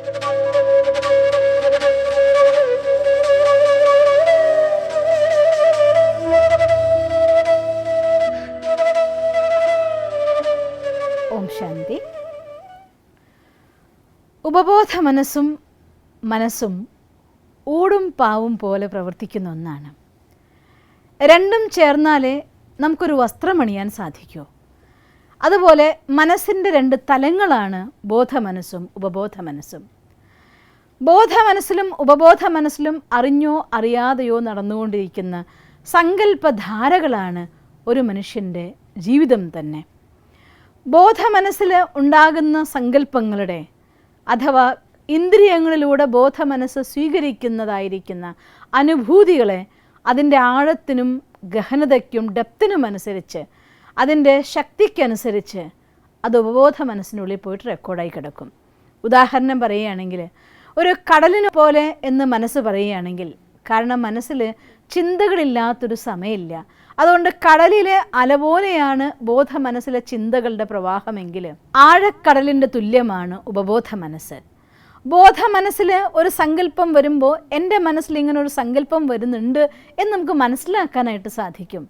ഓം ശാന്തി. ഉപബോധ മനസ്സും ഊടും പാവും പോലെ പ്രവർത്തിക്കുന്ന ഒന്നാണ്. രണ്ടും ചേർന്നാലേ നമുക്കൊരു വസ്ത്രമണിയാൻ സാധിക്കൂ. അതുപോലെ മനസ്സിൻ്റെ രണ്ട് തലങ്ങളാണ് ബോധമനസ്സും ഉപബോധ മനസ്സും. ബോധമനസ്സിലും ഉപബോധ മനസ്സിലും അറിഞ്ഞോ അറിയാതെയോ നടന്നുകൊണ്ടിരിക്കുന്ന സങ്കല്പധാരകളാണ് ഒരു മനുഷ്യൻ്റെ ജീവിതം തന്നെ. ബോധമനസ്സിൽ ഉണ്ടാകുന്ന സങ്കല്പങ്ങളുടെ അഥവാ ഇന്ദ്രിയങ്ങളിലൂടെ ബോധമനസ്സ് സ്വീകരിക്കുന്നതായിരിക്കുന്ന അനുഭൂതികളെ അതിൻ്റെ ആഴത്തിനും ഗഹനതയ്ക്കും ഡെപ്തിനും അനുസരിച്ച്, അതിൻ്റെ ശക്തിക്കനുസരിച്ച് അത് ഉപബോധ മനസ്സിനുള്ളിൽ പോയിട്ട് റെക്കോർഡായി കിടക്കും. ഉദാഹരണം പറയുകയാണെങ്കിൽ, ഒരു കടലിന് പോലെ എന്ന് മനസ്സ് പറയുകയാണെങ്കിൽ, കാരണം മനസ്സിൽ ചിന്തകളില്ലാത്തൊരു സമയമില്ല. അതുകൊണ്ട് കടലിലെ അല പോലെയാണ് ബോധ മനസ്സിലെ ചിന്തകളുടെ പ്രവാഹമെങ്കിൽ ആഴക്കടലിൻ്റെ തുല്യമാണ് ഉപബോധ മനസ്സ്. ബോധ മനസ്സിൽ ഒരു സങ്കല്പം വരുമ്പോൾ എൻ്റെ മനസ്സിൽ ഇങ്ങനെ ഒരു സങ്കല്പം വരുന്നുണ്ട് എന്ന് നമുക്ക് മനസ്സിലാക്കാനായിട്ട് സാധിക്കും.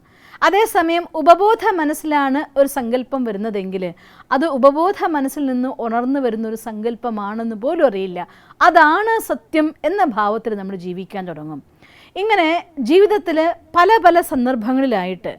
അതേസമയം ഉപബോധ മനസ്സിലാണ് ഒരു സങ്കല്പം വരുന്നതെങ്കിൽ അത് ഉപബോധ മനസ്സിൽ നിന്ന് ഉണർന്നു വരുന്നൊരു സങ്കല്പമാണെന്ന് പോലും അറിയില്ല. അതാണ് സത്യം എന്ന ഭാവത്തിൽ നമ്മൾ ജീവിക്കാൻ തുടങ്ങും. ഇങ്ങനെ ജീവിതത്തിൽ പല പല സന്ദർഭങ്ങളിലായിട്ട്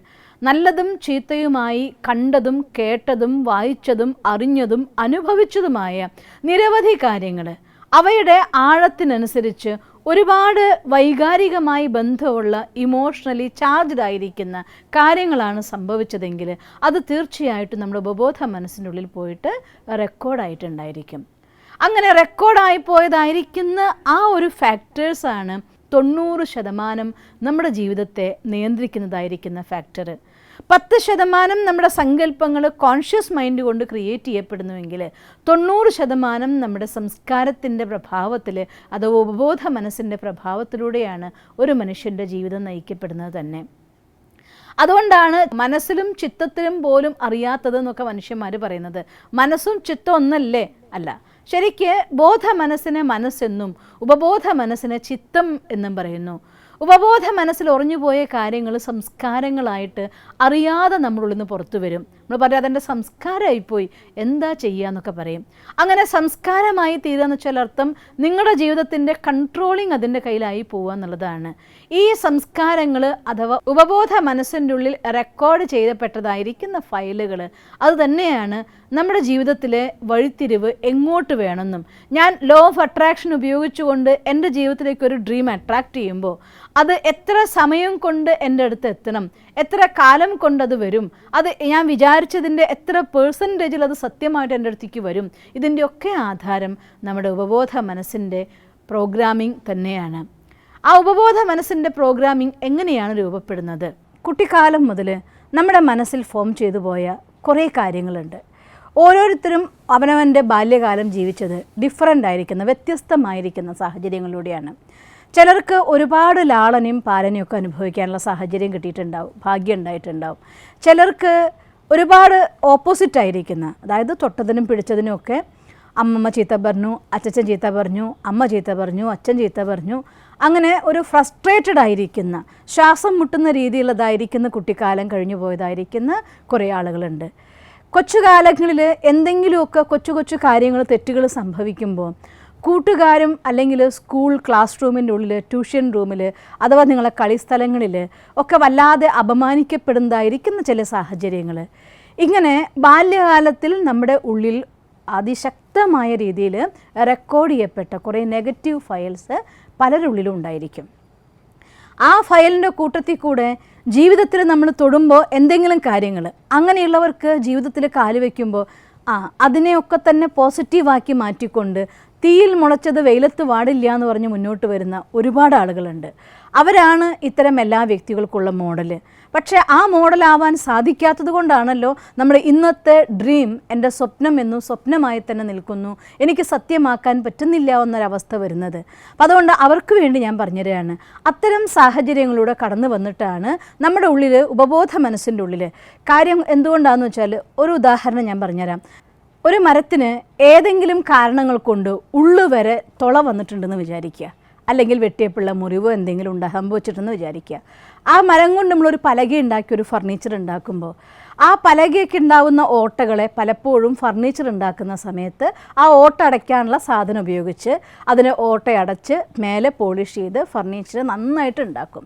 നല്ലതും ചീത്തയുമായി കണ്ടതും കേട്ടതും വായിച്ചതും അറിഞ്ഞതും അനുഭവിച്ചതുമായ നിരവധി കാര്യങ്ങൾ, അവയുടെ ആഴത്തിനനുസരിച്ച് ഒരുപാട് വൈകാരികമായി ബന്ധമുള്ള ഇമോഷണലി ചാർജ്ഡ് ആയിരിക്കുന്ന കാര്യങ്ങളാണ് സംഭവിച്ചതെങ്കിൽ അത് തീർച്ചയായിട്ടും നമ്മുടെ ഉപബോധ മനസ്സിൻ്റെ ഉള്ളിൽ പോയിട്ട് റെക്കോർഡായിട്ടുണ്ടായിരിക്കും. അങ്ങനെ റെക്കോർഡായി പോയതായിരിക്കുന്ന ആ ഒരു ഫാക്ടേഴ്സാണ് 90% നമ്മുടെ ജീവിതത്തെ നിയന്ത്രിക്കുന്നതായിരിക്കുന്ന ഫാക്ടർ. 10% നമ്മുടെ സങ്കല്പങ്ങൾ കോൺഷ്യസ് മൈൻഡ് കൊണ്ട് ക്രിയേറ്റ് ചെയ്യപ്പെടുന്നുവെങ്കിൽ 90% നമ്മുടെ സംസ്കാരത്തിൻ്റെ പ്രഭാവത്തിൽ അഥവാ ഉപബോധ മനസ്സിൻ്റെ പ്രഭാവത്തിലൂടെയാണ് ഒരു മനുഷ്യൻ്റെ ജീവിതം നയിക്കപ്പെടുന്നത് തന്നെ. അതുകൊണ്ടാണ് മനസ്സിലും ചിത്തത്തിലും പോലും അറിയാത്തതെന്നൊക്കെ മനുഷ്യന്മാർ പറയുന്നത്. മനസ്സും ചിത്തം ഒന്നല്ലേ? അല്ല. ശരിക്ക് ബോധ മനസ്സിനെ മനസ്സെന്നും ഉപബോധ മനസ്സിനെ ചിത്തം എന്നും പറയുന്നു. ഉപബോധ മനസ്സിൽ ഉറഞ്ഞുപോയ കാര്യങ്ങൾ സംസ്കാരങ്ങളായിട്ട് അറിയാതെ നമ്മളുള്ളിൽ നിന്ന് പുറത്തു വരും. നമ്മൾ പറയാം അതെൻ്റെ സംസ്കാരമായിപ്പോയി, എന്താ ചെയ്യുക പറയും. അങ്ങനെ സംസ്കാരമായി തീരുകയെന്ന് വെച്ചാൽ അർത്ഥം നിങ്ങളുടെ ജീവിതത്തിൻ്റെ കൺട്രോളിങ് അതിൻ്റെ കയ്യിലായി പോവുക എന്നുള്ളതാണ്. ഈ സംസ്കാരങ്ങൾ അഥവാ ഉപബോധ മനസ്സിൻ്റെ ഉള്ളിൽ റെക്കോർഡ് ചെയ്യപ്പെട്ടതായിരിക്കുന്ന ഫയലുകൾ അത് തന്നെയാണ് നമ്മുടെ ജീവിതത്തിലെ വഴിത്തിരിവ് എങ്ങോട്ട് വേണമെന്നും. ഞാൻ ലോ ഓഫ് അട്രാക്ഷൻ ഉപയോഗിച്ചുകൊണ്ട് എൻ്റെ ജീവിതത്തിലേക്ക് ഒരു ഡ്രീം അട്രാക്റ്റ് ചെയ്യുമ്പോൾ അത് എത്ര സമയം കൊണ്ട് എൻ്റെ അടുത്ത് എത്തണം, എത്ര കാലം കൊണ്ടത് വരും, അത് ഞാൻ വിചാരിച്ചതിൻ്റെ എത്ര പെർസെൻറ്റേജിൽ അത് സത്യമായിട്ട് എൻ്റെ അടുത്തേക്ക് വരും, ഇതിൻ്റെയൊക്കെ ആധാരം നമ്മുടെ ഉപബോധ മനസ്സിൻ്റെ പ്രോഗ്രാമിംഗ് തന്നെയാണ്. ആ ഉപബോധ മനസ്സിൻ്റെ പ്രോഗ്രാമിംഗ് എങ്ങനെയാണ് രൂപപ്പെടുന്നത്? കുട്ടിക്കാലം മുതൽ നമ്മുടെ മനസ്സിൽ ഫോം ചെയ്തു പോയ കുറേ കാര്യങ്ങളുണ്ട്. ഓരോരുത്തരും അവനവൻ്റെ ബാല്യകാലം ജീവിച്ചത് ഡിഫറൻ്റ് ആയിരിക്കുന്ന വ്യത്യസ്തമായിരിക്കുന്ന സാഹചര്യങ്ങളിലൂടെയാണ്. ചിലർക്ക് ഒരുപാട് ലാളനയും പാലനയും ഒക്കെ അനുഭവിക്കാനുള്ള സാഹചര്യം കിട്ടിയിട്ടുണ്ടാവും, ഭാഗ്യം ഉണ്ടായിട്ടുണ്ടാവും. ചിലർക്ക് ഒരുപാട് ഓപ്പോസിറ്റ് ആയിരിക്കുന്ന, അതായത് തൊട്ടതിനും പിടിച്ചതിനും ഒക്കെ അമ്മമ്മ ചീത്ത പറഞ്ഞു, അച്ചച്ചൻ ചീത്ത പറഞ്ഞു, അമ്മ ചീത്ത പറഞ്ഞു, അച്ഛൻ ചീത്ത പറഞ്ഞു, അങ്ങനെ ഒരു ഫ്രസ്ട്രേറ്റഡ് ആയിരിക്കുന്ന, ശ്വാസം മുട്ടുന്ന രീതിയിലുള്ളതായിരിക്കുന്ന കുട്ടിക്കാലം കഴിഞ്ഞു പോയതായിരിക്കുന്ന കുറേ ആളുകളുണ്ട്. കൊച്ചുകാലങ്ങളിൽ എന്തെങ്കിലുമൊക്കെ കൊച്ചു കൊച്ചു കാര്യങ്ങൾ, തെറ്റുകൾ സംഭവിക്കുമ്പോൾ കൂട്ടുകാരും അല്ലെങ്കിൽ സ്കൂൾ ക്ലാസ് റൂമിൻ്റെ ഉള്ളിൽ, ട്യൂഷൻ റൂമിൽ അഥവാ നിങ്ങളെ കളിസ്ഥലങ്ങളിൽ ഒക്കെ വല്ലാതെ അപമാനിക്കപ്പെടുന്നതായിരിക്കുന്ന ചില സാഹചര്യങ്ങൾ, ഇങ്ങനെ ബാല്യകാലത്തിൽ നമ്മുടെ ഉള്ളിൽ അതിശക്തമായ രീതിയിൽ റെക്കോർഡ് ചെയ്യപ്പെട്ട കുറേ നെഗറ്റീവ് ഫയൽസ് പലരുള്ളിലും ഉണ്ടായിരിക്കും. ആ ഫയലിൻ്റെ കൂട്ടത്തിൽ കൂടെ ജീവിതത്തിൽ നമ്മൾ തൊടുമ്പോൾ എന്തെങ്കിലും കാര്യങ്ങൾ, അങ്ങനെയുള്ളവർക്ക് ജീവിതത്തിൽ കാല് വയ്ക്കുമ്പോൾ അതിനെയൊക്കെ തന്നെ പോസിറ്റീവാക്കി മാറ്റിക്കൊണ്ട് തീയിൽ മുളച്ചത് വെയിലത്ത് വാടില്ല എന്ന് പറഞ്ഞ് മുന്നോട്ട് വരുന്ന ഒരുപാട് ആളുകളുണ്ട്. അവരാണ് ഇത്തരം എല്ലാ വ്യക്തികൾക്കുള്ള മോഡൽ. പക്ഷേ ആ മോഡലാവാൻ സാധിക്കാത്തത് കൊണ്ടാണല്ലോ നമ്മുടെ ഇന്നത്തെ ഡ്രീം എൻ്റെ സ്വപ്നം എന്നും സ്വപ്നമായി തന്നെ നിൽക്കുന്നു, എനിക്ക് സത്യമാക്കാൻ പറ്റുന്നില്ല എന്നൊരവസ്ഥ വരുന്നത്. അപ്പം അതുകൊണ്ട് അവർക്ക് വേണ്ടി ഞാൻ പറഞ്ഞുതരാണ്, അത്തരം സാഹചര്യങ്ങളിലൂടെ കടന്നു വന്നിട്ടാണ് നമ്മുടെ ഉള്ളിൽ, ഉപബോധ മനസ്സിൻ്റെ ഉള്ളിൽ കാര്യം എന്തുകൊണ്ടാണെന്ന് വെച്ചാൽ ഒരു ഉദാഹരണം ഞാൻ പറഞ്ഞുതരാം. ഒരു മരത്തിന് ഏതെങ്കിലും കാരണങ്ങൾ കൊണ്ട് ഉള്ളുവരെ തുള വന്നിട്ടുണ്ടെന്ന് വിചാരിക്കുക, അല്ലെങ്കിൽ വെട്ടിയപ്പുള്ള മുറിവോ എന്തെങ്കിലും സംഭവിച്ചിട്ടെന്ന് വിചാരിക്കുക. ആ മരം കൊണ്ട് നമ്മളൊരു പലക ഉണ്ടാക്കി ഒരു ഫർണിച്ചർ ഉണ്ടാക്കുമ്പോൾ ആ പലകയ്ക്ക് ഉണ്ടാവുന്ന ഓട്ടകളെ പലപ്പോഴും ഫർണിച്ചർ ഉണ്ടാക്കുന്ന സമയത്ത് ആ ഓട്ട അടയ്ക്കാനുള്ള സാധനം ഉപയോഗിച്ച് അതിനെ ഓട്ടയടച്ച് മേലെ പോളിഷ് ചെയ്ത് ഫർണിച്ചർ നന്നായിട്ട് ഉണ്ടാക്കും.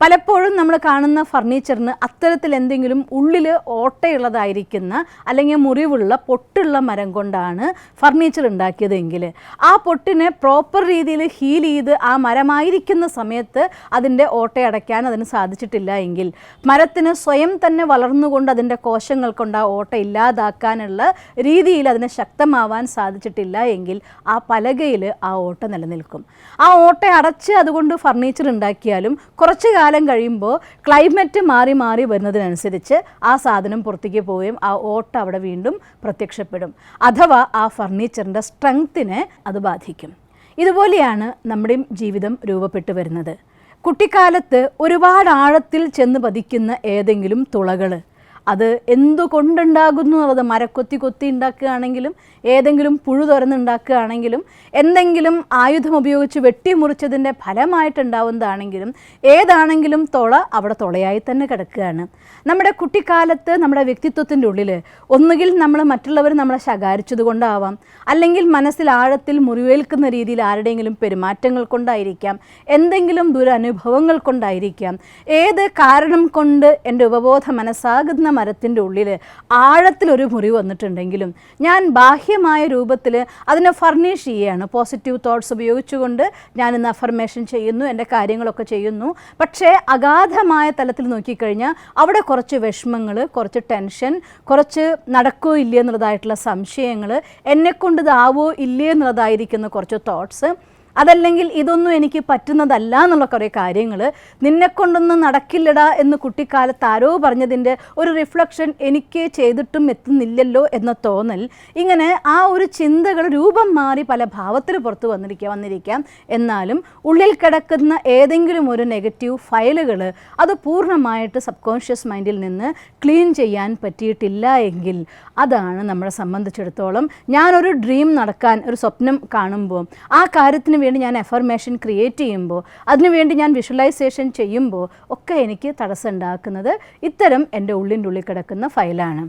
പലപ്പോഴും നമ്മൾ കാണുന്ന ഫർണിച്ചറിന് അത്തരത്തിൽ എന്തെങ്കിലും ഉള്ളിൽ ഓട്ടയുള്ളതായിരിക്കുന്ന അല്ലെങ്കിൽ മുറിവുള്ള പൊട്ടുള്ള മരം കൊണ്ടാണ് ഫർണിച്ചർ ഉണ്ടാക്കിയതെങ്കിൽ ആ പൊട്ടിനെ പ്രോപ്പർ രീതിയിൽ ഹീൽ ചെയ്ത് ആ മരമായിരിക്കുന്ന സമയത്ത് അതിൻ്റെ ഓട്ടയടയ്ക്കാൻ അതിന് സാധിച്ചിട്ടില്ല എങ്കിൽ, മരത്തിന് സ്വയം തന്നെ വളർന്നുകൊണ്ട് അതിൻ്റെ കോശങ്ങൾ കൊണ്ട് ആ ഓട്ട ഇല്ലാതാക്കാനുള്ള രീതിയിൽ അതിനെ ശക്തമാവാൻ സാധിച്ചിട്ടില്ല എങ്കിൽ ആ പലകയിൽ ആ ഓട്ട നിലനിൽക്കും. ആ ഓട്ട അടച്ച് അതുകൊണ്ട് ഫർണിച്ചർ ഉണ്ടാക്കിയാലും കുറച്ച് കാലം കഴിയുമ്പോൾ ക്ലൈമറ്റ് മാറി മാറി വരുന്നതിനനുസരിച്ച് ആ സാധനം പുറത്തേക്ക് പോവുകയും ആ ഓട്ട അവിടെ വീണ്ടും പ്രത്യക്ഷപ്പെടും. അഥവാ ആ ഫർണിച്ചറിൻ്റെ സ്ട്രെങ്ത്തിനെ അത് ബാധിക്കും. ഇതുപോലെയാണ് നമ്മുടെ ജീവിതം രൂപപ്പെട്ടു വരുന്നത്. കുട്ടിക്കാലത്ത് ഒരുപാട് ആഴത്തിൽ ചെന്ന് പതിക്കുന്ന ഏതെങ്കിലും തുളകൾ, അത് എന്തുകൊണ്ടുണ്ടാകുന്നു എന്നുള്ളത് മരക്കൊത്തി കൊത്തി ഉണ്ടാക്കുകയാണെങ്കിലും ഏതെങ്കിലും പുഴു തുറന്നുണ്ടാക്കുകയാണെങ്കിലും എന്തെങ്കിലും ആയുധം ഉപയോഗിച്ച് വെട്ടിമുറിച്ചതിൻ്റെ ഫലമായിട്ടുണ്ടാവുന്നതാണെങ്കിലും ഏതാണെങ്കിലും തുള അവിടെ തുളയായി തന്നെ കിടക്കുകയാണ്. നമ്മുടെ കുട്ടിക്കാലത്ത് നമ്മുടെ വ്യക്തിത്വത്തിൻ്റെ ഉള്ളിൽ ഒന്നുകിൽ നമ്മൾ മറ്റുള്ളവർ നമ്മളെ ശകാരിച്ചത് കൊണ്ടാവാം, അല്ലെങ്കിൽ മനസ്സിൽ ആഴത്തിൽ മുറിവേൽക്കുന്ന രീതിയിൽ ആരുടെയെങ്കിലും പെരുമാറ്റങ്ങൾ കൊണ്ടായിരിക്കാം, എന്തെങ്കിലും ദുരനുഭവങ്ങൾ കൊണ്ടായിരിക്കാം. ഏത് കാരണം കൊണ്ട് എൻ്റെ ഉപബോധ മനസ്സാകുന്ന മരത്തിൻ്റെ ഉള്ളിൽ ആഴത്തിലൊരു മുറിവ് വന്നിട്ടുണ്ടെങ്കിലും ഞാൻ ബാഹ്യമായ രൂപത്തിൽ അതിനെ ഫർണിഷ് ചെയ്യുകയാണ്. പോസിറ്റീവ് തോട്ട്സ് ഉപയോഗിച്ചുകൊണ്ട് ഞാൻ ഇന്ന് അഫർമേഷൻ ചെയ്യുന്നു, എൻ്റെ കാര്യങ്ങളൊക്കെ ചെയ്യുന്നു. പക്ഷേ അഗാധമായ തലത്തിൽ നോക്കിക്കഴിഞ്ഞാൽ അവിടെ കുറച്ച് വിഷമങ്ങൾ, കുറച്ച് ടെൻഷൻ, കുറച്ച് നടക്കോ ഇല്ലേ എന്നുള്ളതായിട്ടുള്ള സംശയങ്ങൾ, എന്നെക്കൊണ്ട് ഇതാവോ ഇല്ലേ എന്നുള്ളതായിരിക്കുന്ന കുറച്ച് തോട്ട്സ്, അതല്ലെങ്കിൽ ഇതൊന്നും എനിക്ക് പറ്റുന്നതല്ല എന്നുള്ള കുറേ കാര്യങ്ങൾ, നിന്നെക്കൊണ്ടൊന്നും നടക്കില്ലടാ എന്ന് കുട്ടിക്കാലത്ത് ആരോ പറഞ്ഞതിൻ്റെ ഒരു റിഫ്ലക്ഷൻ എനിക്ക് ചെയ്തിട്ടും എത്തുന്നില്ലല്ലോ എന്ന തോന്നൽ, ഇങ്ങനെ ആ ഒരു ചിന്തകൾ രൂപം മാറി പല ഭാവത്തിൽ പുറത്ത് വന്നിരിക്കാം. എന്നാലും ഉള്ളിൽ കിടക്കുന്ന ഏതെങ്കിലും ഒരു നെഗറ്റീവ് ഫയലുകൾ അത് പൂർണ്ണമായിട്ട് സബ് കോൺഷ്യസ് മൈൻഡിൽ നിന്ന് ക്ലീൻ ചെയ്യാൻ പറ്റിയിട്ടില്ല എങ്കിൽ അതാണ് നമ്മളെ സംബന്ധിച്ചിടത്തോളം ഞാനൊരു ഡ്രീം നടക്കാൻ, ഒരു സ്വപ്നം കാണുമ്പോൾ ആ കാര്യത്തിന് വേണ്ടി ഞാൻ അഫർമേഷൻ ക്രിയേറ്റ് ചെയ്യുമ്പോൾ, അതിനുവേണ്ടി ഞാൻ വിഷ്വലൈസേഷൻ ചെയ്യുമ്പോൾ ഒക്കെ എനിക്ക് തടസ്സം ഉണ്ടാക്കുന്നത് ഇത്തരം എൻ്റെ ഉള്ളിൻ്റെ ഉള്ളിൽ കിടക്കുന്ന ഫയലാണ്.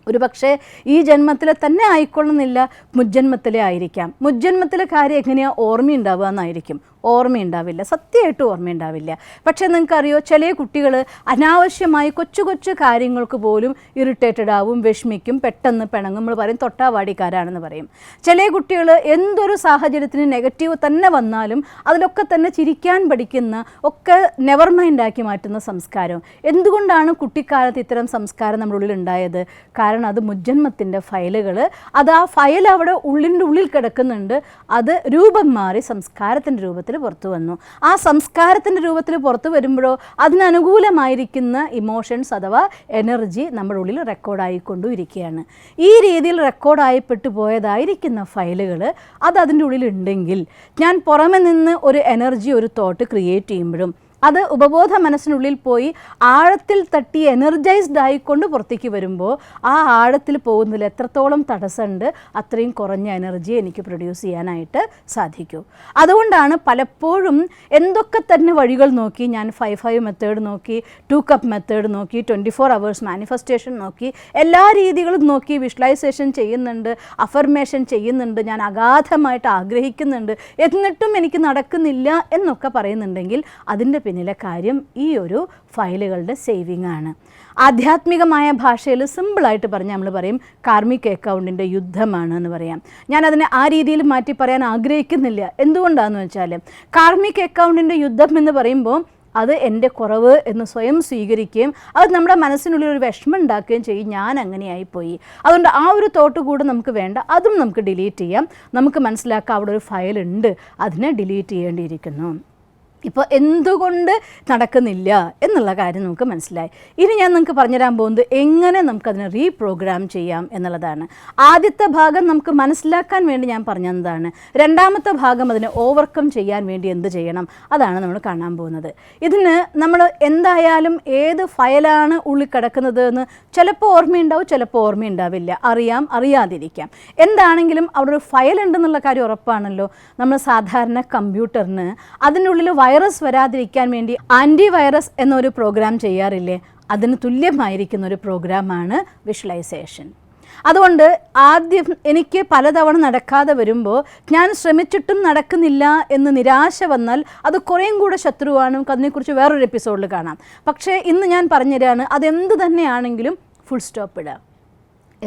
ഒരു പക്ഷേ ഈ ജന്മത്തിലെ തന്നെ ആയിക്കൊള്ളുന്നില്ല, മുജ്ജന്മത്തിലെ ആയിരിക്കാം. മുജ്ജന്മത്തിലെ കാര്യം എങ്ങനെയാണ് ഓർമ്മയുണ്ടാവുക എന്നായിരിക്കും. ഓർമ്മയുണ്ടാവില്ല, സത്യമായിട്ടും ഓർമ്മയുണ്ടാവില്ല. പക്ഷേ നിങ്ങൾക്കറിയോ, ചില കുട്ടികൾ അനാവശ്യമായി കൊച്ചു കൊച്ചു കാര്യങ്ങൾക്ക് പോലും ഇറിറ്റേറ്റഡ് ആവും, വിഷമിക്കും, പെട്ടെന്ന് പിണങ്ങും. നമ്മൾ പറയും തൊട്ടാവാടിക്കാരാണെന്ന് പറയും. ചില കുട്ടികൾ എന്തൊരു സാഹചര്യത്തിന് നെഗറ്റീവ് തന്നെ വന്നാലും അതിലൊക്കെ തന്നെ ചിരിക്കാൻ പഠിക്കുന്ന, ഒക്കെ നെവർ മൈൻഡാക്കി മാറ്റുന്ന സംസ്കാരം. എന്തുകൊണ്ടാണ് കുട്ടിക്കാലത്ത് ഇത്തരം സംസ്കാരം നമ്മുടെ ഉള്ളിൽ ഉണ്ടായത്? കാരണം അത് മുജ്ജന്മത്തിൻ്റെ ഫയലുകൾ, അത് ആ ഫയൽ അവിടെ ഉള്ളിൻ്റെ ഉള്ളിൽ കിടക്കുന്നുണ്ട്. അത് രൂപം മാറി സംസ്കാരത്തിൻ്റെ രൂപത്തിൽ പുറത്തു വന്നു. ആ സംസ്കാരത്തിൻ്റെ രൂപത്തിൽ പുറത്തു വരുമ്പോഴോ അതിനനുകൂലമായിരിക്കുന്ന ഇമോഷൻസ് അഥവാ എനർജി നമ്മുടെ ഉള്ളിൽ റെക്കോർഡായിക്കൊണ്ടിരിക്കുകയാണ്. ഈ രീതിയിൽ റെക്കോർഡായിപ്പെട്ടു പോയതായിരിക്കുന്ന ഫയലുകൾ അത് അതിൻ്റെ ഉള്ളിലുണ്ടെങ്കിൽ ഞാൻ പുറമെ നിന്ന് ഒരു എനർജി, ഒരു തോട്ട് ക്രിയേറ്റ് ചെയ്യുമ്പോഴും അത് ഉപബോധ മനസ്സിനുള്ളിൽ പോയി ആഴത്തിൽ തട്ടി എനർജൈസ്ഡ് ആയിക്കൊണ്ട് പുറത്തേക്ക് വരുമ്പോൾ ആ ആഴത്തിൽ പോകുന്നതിൽ എത്രത്തോളം തടസ്സമുണ്ട് അത്രയും കുറഞ്ഞ എനർജി എനിക്ക് പ്രൊഡ്യൂസ് ചെയ്യാനായിട്ട് സാധിക്കൂ. അതുകൊണ്ടാണ് പലപ്പോഴും എന്തൊക്കെ തന്നെ വഴികൾ നോക്കി, ഞാൻ 5-5 മെത്തേഡ് നോക്കി, 2 കപ്പ് മെത്തേഡ് നോക്കി, 24 hours മാനിഫെസ്റ്റേഷൻ നോക്കി, എല്ലാ രീതികളും നോക്കി, വിഷ്വലൈസേഷൻ ചെയ്യുന്നുണ്ട്, അഫർമേഷൻ ചെയ്യുന്നുണ്ട്, ഞാൻ അഗാധമായിട്ട് ആഗ്രഹിക്കുന്നുണ്ട്, എന്നിട്ടും എനിക്ക് നടക്കുന്നില്ല എന്നൊക്കെ പറയുന്നുണ്ടെങ്കിൽ അതിൻ്റെ പിന്നിലെ കാര്യം ഈ ഒരു ഫയലുകളുടെ സേവിങ് ആണ്. ആധ്യാത്മികമായ ഭാഷയിൽ സിമ്പിളായിട്ട് പറഞ്ഞാൽ നമ്മൾ പറയും കാർമിക് അക്കൗണ്ടിൻ്റെ യുദ്ധമാണ് എന്ന് പറയാം. ഞാനതിനെ ആ രീതിയിൽ മാറ്റി പറയാൻ ആഗ്രഹിക്കുന്നില്ല. എന്തുകൊണ്ടാണെന്ന് വെച്ചാൽ കാർമിക് അക്കൗണ്ടിൻ്റെ യുദ്ധം എന്ന് പറയുമ്പോൾ അത് എൻ്റെ കുറവ് എന്ന് സ്വയം സ്വീകരിക്കുകയും അത് നമ്മുടെ മനസ്സിനുള്ളിൽ ഒരു വിഷമം ഉണ്ടാക്കുകയും ചെയ്യും. ഞാൻ അങ്ങനെയായിപ്പോയി, അതുകൊണ്ട് ആ ഒരു തോട്ട് കൂടെ നമുക്ക് വേണ്ട, അതും നമുക്ക് ഡിലീറ്റ് ചെയ്യാം. നമുക്ക് മനസ്സിലാക്കാം അവിടെ ഒരു ഫയൽ ഉണ്ട്, അതിനെ ഡിലീറ്റ് ചെയ്യേണ്ടിയിരിക്കുന്നു. ഇപ്പോൾ എന്തുകൊണ്ട് നടക്കുന്നില്ല എന്നുള്ള കാര്യം നമുക്ക് മനസ്സിലായി. ഇനി ഞാൻ നിങ്ങൾക്ക് പറഞ്ഞുതരാൻ പോകുന്നത് എങ്ങനെ നമുക്കതിനെ റീപ്രോഗ്രാം ചെയ്യാം എന്നുള്ളതാണ്. ആദ്യത്തെ ഭാഗം നമുക്ക് മനസ്സിലാക്കാൻ വേണ്ടി ഞാൻ പറഞ്ഞതാണ്. രണ്ടാമത്തെ ഭാഗം അതിനെ ഓവർകം ചെയ്യാൻ വേണ്ടി എന്ത് ചെയ്യണം അതാണ് നമ്മൾ കാണാൻ പോകുന്നത്. ഇതിന് നമ്മൾ എന്തായാലും ഏത് ഫയലാണ് ഉള്ളിൽ കിടക്കുന്നത് എന്ന് ചിലപ്പോൾ ഓർമ്മയുണ്ടാവും, ചിലപ്പോൾ ഓർമ്മയുണ്ടാവില്ല, അറിയാം അറിയാതിരിക്കാം. എന്താണെങ്കിലും അവിടെ ഒരു ഫയൽ ഉണ്ടെന്നുള്ള കാര്യം ഉറപ്പാണല്ലോ. നമ്മൾ സാധാരണ കമ്പ്യൂട്ടറിന് അതിനുള്ളിൽ വൈറസ് വരാതിരിക്കാൻ വേണ്ടി ആൻറ്റിവൈറസ് എന്നൊരു പ്രോഗ്രാം ചെയ്യാറില്ലേ? അതിന് തുല്യമായിരിക്കുന്ന ഒരു പ്രോഗ്രാമാണ് വിഷ്വലൈസേഷൻ. അതുകൊണ്ട് ആദ്യം എനിക്ക് പലതവണ നടക്കാതെ വരുമ്പോൾ ഞാൻ ശ്രമിച്ചിട്ടും നടക്കുന്നില്ല എന്ന് നിരാശ വന്നാൽ അത് കുറേയും കൂടെ ശത്രുവാണ്. അതിനെക്കുറിച്ച് വേറൊരു എപ്പിസോഡിൽ കാണാം. പക്ഷേ ഇന്ന് ഞാൻ പറഞ്ഞുതരാണ്, അതെന്ത് തന്നെയാണെങ്കിലും ഫുൾ സ്റ്റോപ്പ് ഇടുക.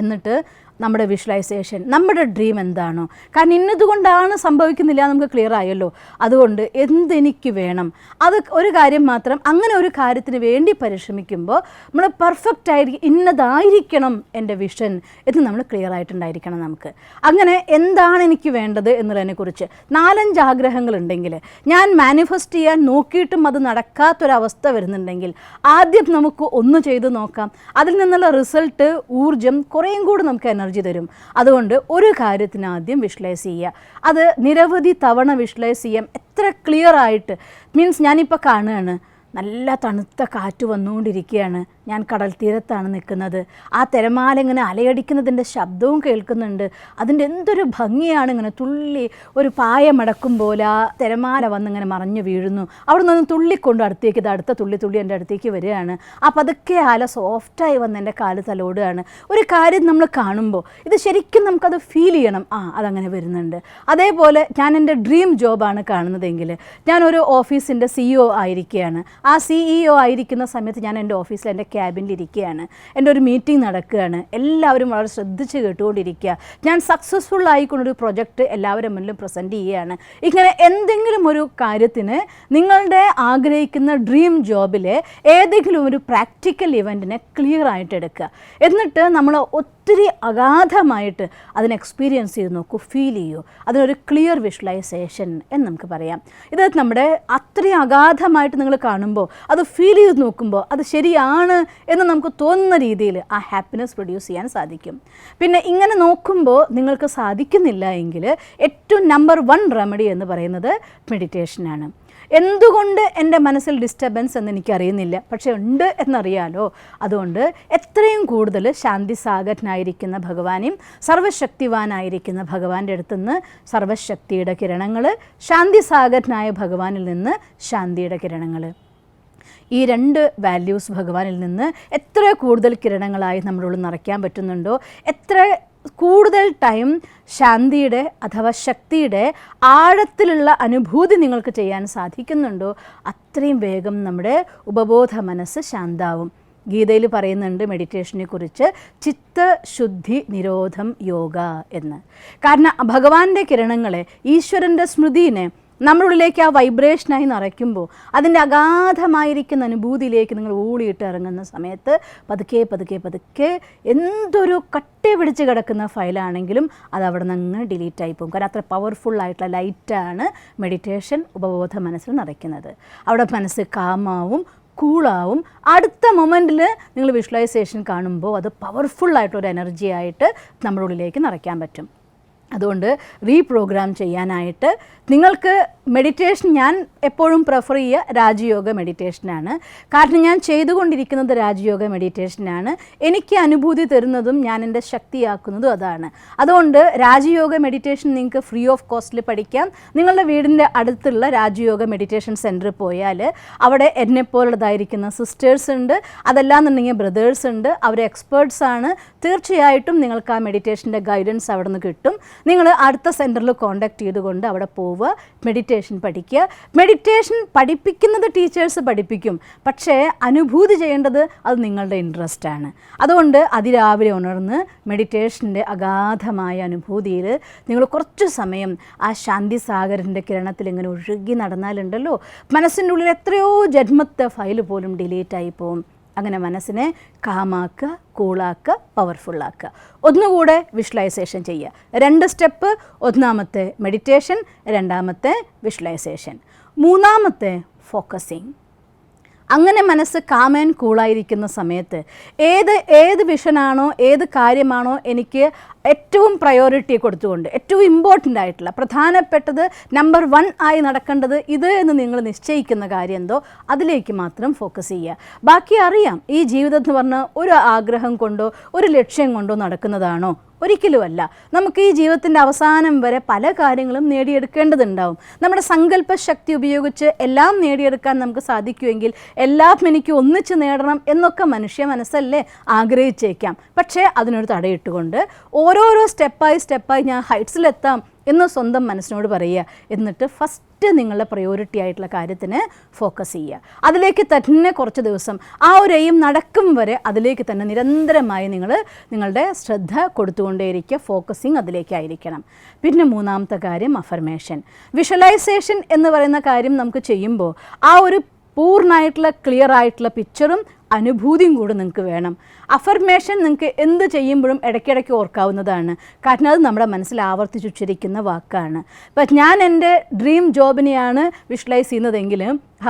എന്നിട്ട് നമ്മുടെ വിഷ്വലൈസേഷൻ, നമ്മുടെ ഡ്രീം എന്താണോ, കാരണം ഇന്നതുകൊണ്ടാണ് സംഭവിക്കുന്നില്ല നമുക്ക് ക്ലിയർ ആയല്ലോ. അതുകൊണ്ട് എന്തെനിക്ക് വേണം, അത് ഒരു കാര്യം മാത്രം. അങ്ങനെ ഒരു കാര്യത്തിന് വേണ്ടി പരിശ്രമിക്കുമ്പോൾ നമ്മൾ പെർഫെക്റ്റ് ആയിരിക്കും, ഇന്നതായിരിക്കണം എൻ്റെ വിഷൻ എന്ന് നമ്മൾ ക്ലിയർ ആയിട്ടുണ്ടായിരിക്കണം നമുക്ക്. അങ്ങനെ എന്താണ് എനിക്ക് വേണ്ടത് എന്നുള്ളതിനെക്കുറിച്ച് 4-5 ആഗ്രഹങ്ങളുണ്ടെങ്കിൽ, ഞാൻ മാനിഫെസ്റ്റ് ചെയ്യാൻ നോക്കിയിട്ടും അത് നടക്കാത്തൊരവസ്ഥ വരുന്നുണ്ടെങ്കിൽ ആദ്യം നമുക്ക് ഒന്ന് ചെയ്ത് നോക്കാം. അതിൽ നിന്നുള്ള റിസൾട്ട്, ഊർജം കുറേയും കൂടി നമുക്ക് എനർജി തരും. അതുകൊണ്ട് ഒരു കാര്യത്തിന് ആദ്യം വിഷ്വലൈസ് ചെയ്യുക. അത് നിരവധി തവണ വിഷ്വലൈസ് ചെയ്യാം. എത്ര ക്ലിയർ ആയിട്ട്, മീൻസ് ഞാനിപ്പോൾ കാണുകയാണ്, നല്ല തണുത്ത കാറ്റ് വന്നുകൊണ്ടിരിക്കുകയാണ്, ഞാൻ കടൽ തീരത്താണ് നിൽക്കുന്നത്, ആ തിരമാല ഇങ്ങനെ അലയടിക്കുന്നതിൻ്റെ ശബ്ദവും കേൾക്കുന്നുണ്ട്. അതിൻ്റെ എന്തൊരു ഭംഗിയാണ്, ഇങ്ങനെ തുള്ളി ഒരു പായ മടക്കും പോലെ ആ തിരമാല വന്നിങ്ങനെ മറഞ്ഞു വീഴുന്നു. അവിടെ നിന്ന് തുള്ളിക്കൊണ്ട് അടുത്തേക്ക്, ഇത് അടുത്ത തുള്ളി എൻ്റെ അടുത്തേക്ക് വരികയാണ്. ആ പതുക്കെ ആല സോഫ്റ്റായി വന്ന് എൻ്റെ കാല് തലോടുകയാണ്. ഒരു കാര്യം നമ്മൾ കാണുമ്പോൾ ഇത് ശരിക്കും നമുക്കത് ഫീൽ ചെയ്യണം, അതങ്ങനെ വരുന്നുണ്ട്. അതേപോലെ ഞാൻ എൻ്റെ ഡ്രീം ജോബാണ് കാണുന്നതെങ്കിൽ, ഞാനൊരു ഓഫീസിൻ്റെ CEO ആയിരിക്കുകയാണ്. ആ CEO ആയിരിക്കുന്ന സമയത്ത് ഞാൻ എൻ്റെ ഓഫീസിൽ എൻ്റെ ക്യാബിനിലിരിക്കുകയാണ്, എൻ്റെ ഒരു മീറ്റിംഗ് നടക്കുകയാണ്, എല്ലാവരും വളരെ ശ്രദ്ധിച്ച് കേട്ടുകൊണ്ടിരിക്കുക, ഞാൻ സക്സസ്ഫുൾ ആയിക്കൊണ്ടൊരു പ്രൊജക്റ്റ് എല്ലാവരും മുന്നിലും പ്രസൻറ്റ് ചെയ്യുകയാണ്. ഇങ്ങനെ എന്തെങ്കിലും ഒരു കാര്യത്തിന് നിങ്ങളുടെ ആഗ്രഹിക്കുന്ന ഡ്രീം ജോബിലെ ഏതെങ്കിലും ഒരു പ്രാക്ടിക്കൽ ഇവൻറ്റിനെ ക്ലിയർ ആയിട്ട് എടുക്കുക. എന്നിട്ട് നമ്മൾ ഒത്തിരി അഗാധമായിട്ട് അതിനെ എക്സ്പീരിയൻസ് ചെയ്ത് നോക്കൂ, ഫീൽ ചെയ്യൂ. അതിനൊരു ക്ലിയർ വിഷ്വലൈസേഷൻ എന്ന് നമുക്ക് പറയാം. ഇത് നമ്മുടെ അത്രയും അഗാധമായിട്ട് നിങ്ങൾ കാണുമ്പോൾ, അത് ഫീൽ ചെയ്ത് നോക്കുമ്പോൾ അത് ശരിയാണ് എന്ന് നമുക്ക് തോന്നുന്ന രീതിയിൽ ആ ഹാപ്പിനെസ് പ്രൊഡ്യൂസ് ചെയ്യാൻ സാധിക്കും. പിന്നെ ഇങ്ങനെ നോക്കുമ്പോൾ നിങ്ങൾക്ക് സാധിക്കുന്നില്ല എങ്കിൽ ഏറ്റവും നമ്പർ 1 റെമഡി എന്ന് പറയുന്നത് മെഡിറ്റേഷനാണ്. എന്തുകൊണ്ട് എൻ്റെ മനസ്സിൽ ഡിസ്റ്റർബൻസ് എന്ന് എനിക്കറിയുന്നില്ല, പക്ഷേ ഉണ്ട് എന്നറിയാലോ. അതുകൊണ്ട് എത്രയും കൂടുതൽ ശാന്തിസാഗരനായിരിക്കുന്ന ഭഗവാനെയും സർവശക്തിവാനായിരിക്കുന്ന ഭഗവാന്റെ അടുത്തുനിന്ന് സർവശക്തിയുടെ കിരണങ്ങൾ, ശാന്തിസാഗരനായ ഭഗവാനിൽ നിന്ന് ശാന്തിയുടെ കിരണങ്ങൾ, ഈ 2 വാല്യൂസ് ഭഗവാനിൽ നിന്ന് എത്ര കൂടുതൽ കിരണങ്ങളായി നമ്മളുള്ളിൽ നിറയ്ക്കാൻ പറ്റുന്നുണ്ടോ, എത്ര കൂടുതൽ ടൈം ശാന്തിയുടെ അഥവാ ശക്തിയുടെ ആഴത്തിലുള്ള അനുഭൂതി നിങ്ങൾക്ക് ചെയ്യാൻ സാധിക്കുന്നുണ്ടോ, അത്രയും വേഗം നമ്മുടെ ഉപബോധ മനസ്സ് ശാന്താവും. ഗീതയിൽ പറയുന്നുണ്ട് മെഡിറ്റേഷനെ കുറിച്ച്, ചിത്തശുദ്ധി നിരോധം യോഗ എന്ന്. കാരണം ഭഗവാന്റെ കിരണങ്ങളെ, ഈശ്വരൻ്റെ സ്മൃതിനെ നമ്മളുള്ളിലേക്ക് ആ വൈബ്രേഷനായി നിറയ്ക്കുമ്പോൾ അതിൻ്റെ അഗാധമായിരിക്കുന്ന അനുഭൂതിയിലേക്ക് നിങ്ങൾ ഊളിയിട്ട് ഇറങ്ങുന്ന സമയത്ത് പതുക്കെ പതുക്കെ പതുക്കെ എന്തൊരു കട്ടി പിടിച്ച് കിടക്കുന്ന ഫയലാണെങ്കിലും അത് അവിടെ നിന്ന് അങ്ങ് ഡിലീറ്റായി പോകും. കാരണം അത്ര പവർഫുള്ളായിട്ടുള്ള ലൈറ്റാണ് മെഡിറ്റേഷൻ ഉപബോധ മനസ്സിൽ നിറയ്ക്കുന്നത്. അവിടെ മനസ്സ് കാമാവും കൂളാവും. അടുത്ത മൊമെൻറ്റിൽ നിങ്ങൾ വിഷ്വലൈസേഷൻ കാണുമ്പോൾ അത് പവർഫുള്ളായിട്ടൊരു എനർജി ആയിട്ട് നമ്മുടെ ഉള്ളിലേക്ക് നിറയ്ക്കാൻ പറ്റും. അതുകൊണ്ട് റീപ്രോഗ്രാം ചെയ്യാനായിട്ട് നിങ്ങൾക്ക് മെഡിറ്റേഷൻ ഞാൻ എപ്പോഴും പ്രിഫർ ചെയ്യുക രാജയോഗ മെഡിറ്റേഷനാണ്. കാരണം ഞാൻ ചെയ്തുകൊണ്ടിരിക്കുന്നത് രാജയോഗ മെഡിറ്റേഷനാണ്. എനിക്ക് അനുഭൂതി തരുന്നതും ഞാൻ എൻ്റെ ശക്തിയാക്കുന്നതും അതാണ്. അതുകൊണ്ട് രാജയോഗ മെഡിറ്റേഷൻ നിങ്ങൾക്ക് ഫ്രീ ഓഫ് കോസ്റ്റിൽ പഠിക്കാം. നിങ്ങളുടെ വീടിൻ്റെ അടുത്തുള്ള രാജയോഗ മെഡിറ്റേഷൻ സെൻറ്ററിൽ പോയാൽ അവിടെ എന്നെപ്പോലുള്ളതായിരിക്കുന്ന സിസ്റ്റേഴ്സ് ഉണ്ട്, അതല്ലാന്നുണ്ടെങ്കിൽ ബ്രദേഴ്സ് ഉണ്ട്, അവർ എക്സ്പേർട്സാണ്. തീർച്ചയായിട്ടും നിങ്ങൾക്ക് ആ മെഡിറ്റേഷൻ്റെ ഗൈഡൻസ് അവിടെ നിന്ന് കിട്ടും. നിങ്ങൾ അടുത്ത സെൻറ്ററിൽ കോൺടാക്ട് ചെയ്തുകൊണ്ട് അവിടെ പോവുക, മെഡിറ്റേഷൻ പഠിക്കുക. മെഡിറ്റേഷൻ പഠിപ്പിക്കുന്നത് ടീച്ചേഴ്സ് പഠിപ്പിക്കും, പക്ഷേ അനുഭൂതി ചെയ്യേണ്ടത് അത് നിങ്ങളുടെ ഇൻട്രസ്റ്റാണ്. അതുകൊണ്ട് അതിരാവിലെ ഉണർന്ന് മെഡിറ്റേഷൻ്റെ അഗാധമായ അനുഭൂതിയിൽ നിങ്ങൾ കുറച്ച് സമയം ആ ശാന്തിസാഗരൻ്റെ കിരണത്തിൽ ഇങ്ങനെ ഒഴുകി നടന്നാലുണ്ടല്ലോ, മനസ്സിൻ്റെ ഉള്ളിൽ എത്രയോ ജന്മത്തെ ഫയൽ പോലും ഡിലീറ്റായി പോവും. അങ്ങനെ മനസ്സിനെ കാമാക്കുക, കൂളാക്കുക, പവർഫുള്ളാക്കുക. ഒന്നുകൂടെ വിഷ്വലൈസേഷൻ ചെയ്യുക. 2 സ്റ്റെപ്പ്. ഒന്നാമത്തെ മെഡിറ്റേഷൻ, രണ്ടാമത്തെ വിഷ്വലൈസേഷൻ. മൂന്നാമത്തെ ഫോക്കസിങ്. അങ്ങനെ മനസ്സ് കാം ആൻഡ് കൂളായിരിക്കുന്ന സമയത്ത് ഏത് വിഷനാണോ ഏത് കാര്യമാണോ എനിക്ക് ഏറ്റവും പ്രയോറിറ്റി കൊടുത്തുകൊണ്ട് ഏറ്റവും ഇമ്പോർട്ടൻ്റ് ആയിട്ടുള്ള പ്രധാനപ്പെട്ടത് നമ്പർ 1 ആയി നടക്കേണ്ടത് ഇത് എന്ന് നിങ്ങൾ നിശ്ചയിക്കുന്ന കാര്യം എന്തോ അതിലേക്ക് മാത്രം ഫോക്കസ് ചെയ്യുക. ബാക്കി അറിയാം, ഈ ജീവിതം എന്ന് പറഞ്ഞാൽ ഒരു ആഗ്രഹം കൊണ്ടോ ഒരു ലക്ഷ്യം കൊണ്ടോ നടക്കുന്നതാണോ? ഒരിക്കലുമല്ല. നമുക്ക് ഈ ജീവിതത്തിൻ്റെ അവസാനം വരെ പല കാര്യങ്ങളും നേടിയെടുക്കേണ്ടതുണ്ടാവും. നമ്മുടെ സങ്കല്പശക്തി ഉപയോഗിച്ച് എല്ലാം നേടിയെടുക്കാൻ നമുക്ക് സാധിക്കുമെങ്കിൽ എല്ലാം എനിക്ക് ഒന്നിച്ച് നേടണം എന്നൊക്കെ മനുഷ്യ മനസ്സല്ലേ ആഗ്രഹിച്ചേക്കാം. പക്ഷേ അതിനൊരു തടയിട്ടുകൊണ്ട് ഓരോരോ സ്റ്റെപ്പായി ഞാൻ ഹൈറ്റ്സിലെത്താം എന്ന് സ്വന്തം മനസ്സിനോട് പറയുക. എന്നിട്ട് ഫസ്റ്റ് നിങ്ങളുടെ പ്രയോറിറ്റി ആയിട്ടുള്ള കാര്യത്തിന് ഫോക്കസ് ചെയ്യുക. അതിലേക്ക് തന്നെ കുറച്ച് ദിവസം ആ ഒരു എയിം നടക്കും വരെ അതിലേക്ക് തന്നെ നിരന്തരമായി നിങ്ങളുടെ ശ്രദ്ധ കൊടുത്തുകൊണ്ടേയിരിക്കുക. ഫോക്കസിങ് അതിലേക്കായിരിക്കണം. പിന്നെ മൂന്നാമത്തെ കാര്യം അഫർമേഷൻ. വിഷ്വലൈസേഷൻ എന്ന് പറയുന്ന കാര്യം നമുക്ക് ചെയ്യുമ്പോൾ ആ ഒരു പൂർണ്ണമായിട്ടുള്ള ക്ലിയർ ആയിട്ടുള്ള പിക്ചറും അനുഭൂതിയും കൂടെ നിങ്ങൾക്ക് വേണം. അഫർമേഷൻ നിങ്ങൾക്ക് എന്ത് ചെയ്യുമ്പോഴും ഇടയ്ക്കിടയ്ക്ക് ഓർക്കാവുന്നതാണ്. കാരണം അത് നമ്മുടെ മനസ്സിൽ ആവർത്തിച്ചുച്ചരിക്കുന്ന വാക്കാണ്. ഇപ്പം ഞാൻ എൻ്റെ ഡ്രീം ജോബിനെയാണ് വിഷ്വലൈസ് ചെയ്യുന്നതെങ്കിലും